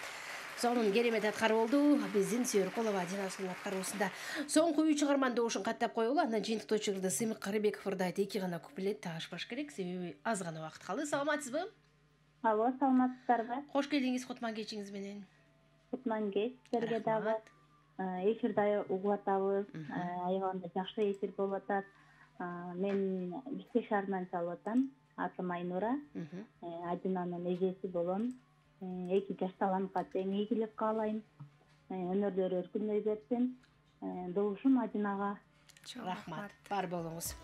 Сонун керемет аткаруу болду. Биздин Сүйөркулова Адинасынын аткаруусунда соңку 3 чыгарманды ошун каттап коелу. Андан жыйынтыктоочуларда Сыймык Карыбеков ырдайт, 2 гана куплет ташпаш керек, себеби аз гана убакыт калды. Саламатсызбы? Алло, саламатсыздарбы? Кош келдиңиз Кутман кечиңиз менен. Кутман кеч, силерге дагы. эфирде угуп атабыз. Айганда жакшы эфир болуп атат. Мен Бишкек шаарынан чалып атам. Атым Айнура. Адинанын эжеси болом. 2 жаш талантка тең ийгилик каалайм. Өнөрлөрү өркүндөй берсин. Добушум Адинага. Рахмат. Бар болуңуз.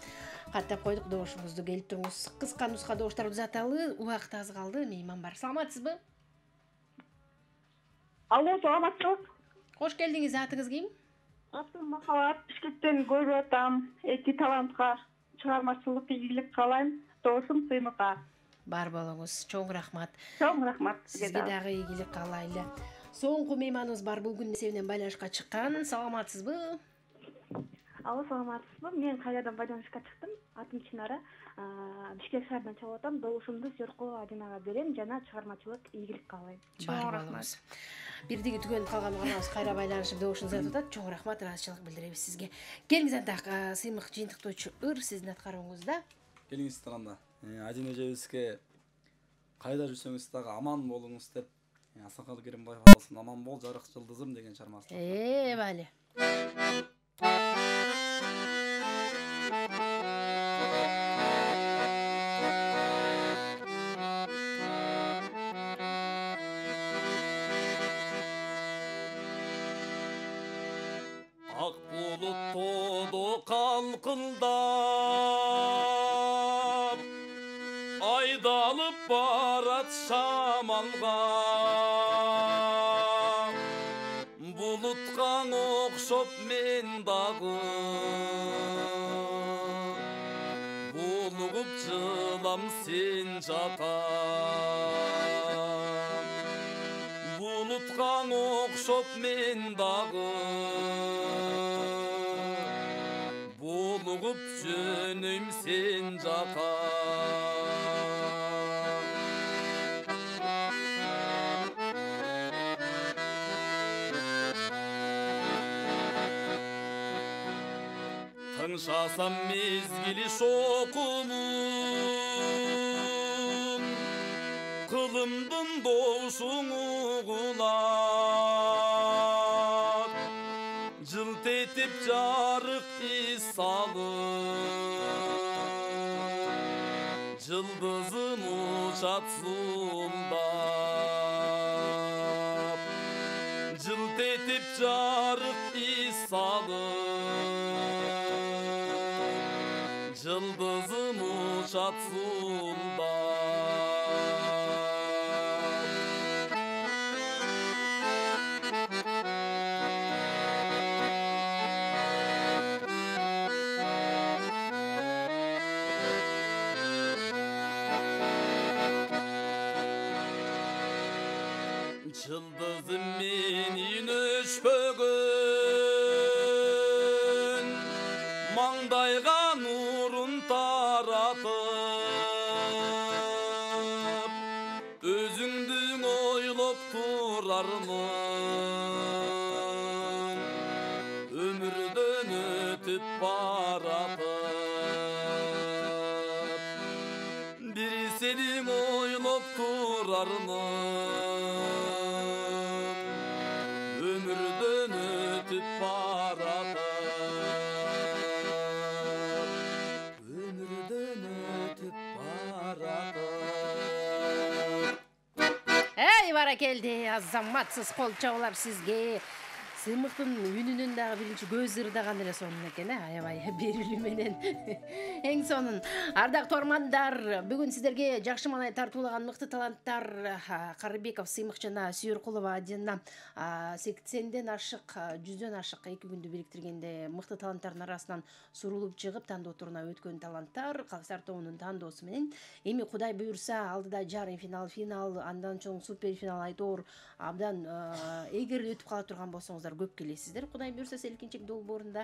Каттап койдук добушуңузду, келип туруңуз. Кыска нуска добуштарды узаталы, убакыт аз калды. Мейман бар. Саламатсызбы? Алло, саламатсызбы? Кош келдиңиз. Атыңыз ким? Атым Махабат. Бишкектен көрүп атам. 2 талантка чыгармачылык ийгилик каалайм. Добушум Сыймыкка. Бар болуңуз. Чоң рахмат. Чоң рахмат. Сизге дагы ийгилик каалайлы. Соңку мейманыбыз бар, бул күн эсебинен байланышка чыккан. Саламатсызбы? Алло, саламатсызбы? Мен кайрадан байланышка чыктым. Атым Чынара. Бишкек шаарынан чалып атам. Добушумду Сүйөркулова Адинаға берем жана чыгармачылык ийгилик каалайм. Чоң рахмат. Бирдиги түгөнүп калган угурабыз кайра байланышып добушуңузду айтып атат. Чоң рахмат, ыраазычылык билдиребиз сизге. Келиңиз антак Сыймык жыйынтыктоочу ыр сиздин аткарууңузда. Келиңиз таранда. Адина эжебизге кайда жүрсөңүз дагы аман болуңуз деп Асакал Керимбаев атасын аман бол жарык жылдызым деген чармасы. Бали. Ак булут тоодо калкылдап айдалып барат шамалга булутка окшоп мен дагы булугуп жылам сен жака булутка окшоп мен дагы булугуп жөнөйм сен жака Тыңшасам мезгили шокунун кылымдын добушун угулат жылт этип жарык из салып жылдызым учат зулдап жылт этип жарык из салып жылдызым учат зулдап Жылдызым менин өчпөгөн маңдайга нурун таратып өзүңдү ойлоп турармын өмүрдөн өтүп баратып бир сени ойлоп турармын өмүрдөн өтүп баратып өмүрдөн өтүп баратып Баракелди, азаматсыз кол чабуулар сизге. Сыймыктын үнүнүн дагы биринчи көз ырдаган эле сонун экен, аябай берилүү менен. Эң сонун. Ардактуу армандар, бүгүн сиздерге жакшы маанай тартуулаган мыкты таланттар Карыбеков Сыймык жана Сүйөркулова Адина 80ден ашык, 100дөн ашык 2 күндү бириктиргенде мыкты таланттардын арасынан сурулуп чыгып тандоо туруна өткөн таланттар Кавсар тобунун тандоосу менен эми Кудай буйрса алдыда жарым финал, андан чоң супер финал айтор абдан эгер өтүп кала турган болсоңуздар көп келесиздер. Кудай буйрса Селкинчек долбоорунда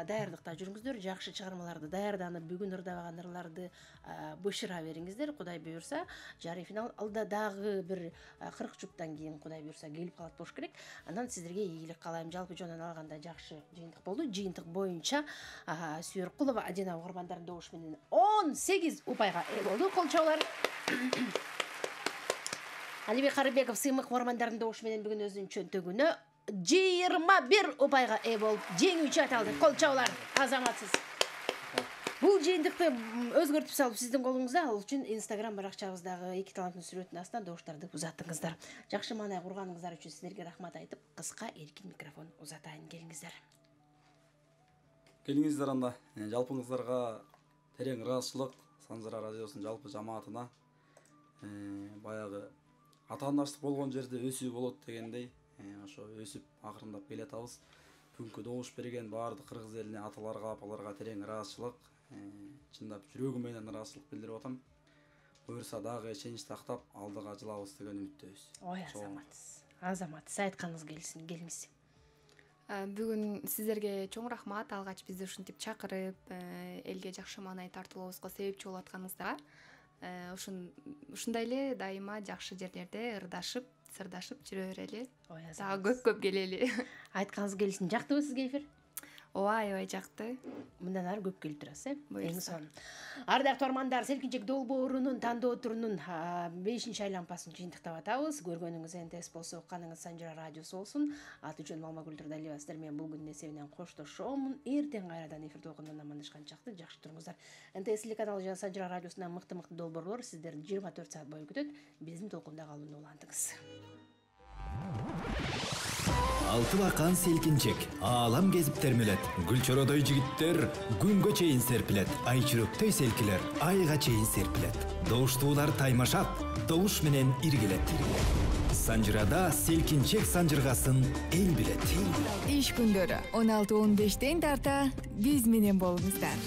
даярдыкта жүрүңүздөр, жакшы чыгармаларды даярданып, бүгүн ырдабаган ырларды бышыра бериңиздер. Кудай буйрса жарым финал алда дагы бир 40 жуптан кийин Кудай буйрса келип калат болуш керек. Андан сиздерге ийгилик каалайм. Жалпы жонун алганда жакшы жыйынтык болду. Жыйынтык боюнча Сүйөркулова Адина угармандардын добушу менен 18 упайга ээ болду. Кол чабуулар. Алибек Карыбеков Сыймык угармандардын добушу менен бүгүн өзүнүн чөнтөгүнө 21 упайга ээ болуп жеңүүчү аталды. Кол чабуулар азаматсыз. Бул жыйынтыкты өзгөртүп салып сиздин колуңузда. Ал үчүн Instagram баракчабыздагы эки таланттын сүрөтүнүн астынан добуштарды узаттыңыздар. Жакшы маанай курганыңыздар үчүн сиздерге рахмат айтып, кыска эркин микрофон узатайын, келиңиздер. Келиңиздер анда. Жалпыңыздарга терең ыраазычылык Санжыра радиосунун жалпы жамаатына баягы атаандаштык болгон жерде өсүү болот дегендей, ошо өсүп акырындап келатабыз. Бүгүнкү добуш берген баардык кыргыз элине, аталарга, апаларга терең ыраазычылык, чындап жүрөгүм менен ыраазычылык билдирип атам. Буюрса дагы ишенич тактап алдыга жылабыз деген үмүттөбүз. Ой, азамат, айтканыңыз келсин, келиңиз. Бүгүн сиздерге чоң рахмат, алгач бизди ушинтип чакырып, элге жакшы маанай тартуулообузга себепчи болуп атканыңыздарга. Ушундай эле дайыма жакшы жерлерде ырдашып, сырдашып жүрө берели. Дагы көп келели. Айтканыңыз келсин. Жактыбы сизге эфир? Ооба, аябай жакты. Мындан ары көп келип турасыз, Эң сонун. Ардактуу армандар, Селкинчек долбоорунун тандоо турунун 5-чи айланпасын жыйынтыктап атабыз. Көргөнүңүз НТС болсо, укканыңыз Санжыра радиосу болсун. Аты жөнүм Алмагүл Турдалиева, сиздер менен бул күндүн эсебинен коштошомун. Эртең кайрадан эфирде болгондон амандашканчакты. Жакшы туруңуздар. НТС телеканалы жана Санжыра радиосунан мыкты долбоорлор сиздерди 24 саат бою күтөт. Биздин толкунда калууну улантыңыз. Алты бакан селкинчек, аалам кезип термелет. Гүлчородой жигиттер күнгө чейин серпилет. Айчүрөктөй селкилер айга чейин серпилет. Добуштуулар таймашат, добуш менен иргилет. Санжырада селкинчек санжыргасын эл билет. Иш күндөрү 16-15 тарта биз менен болуңуздар.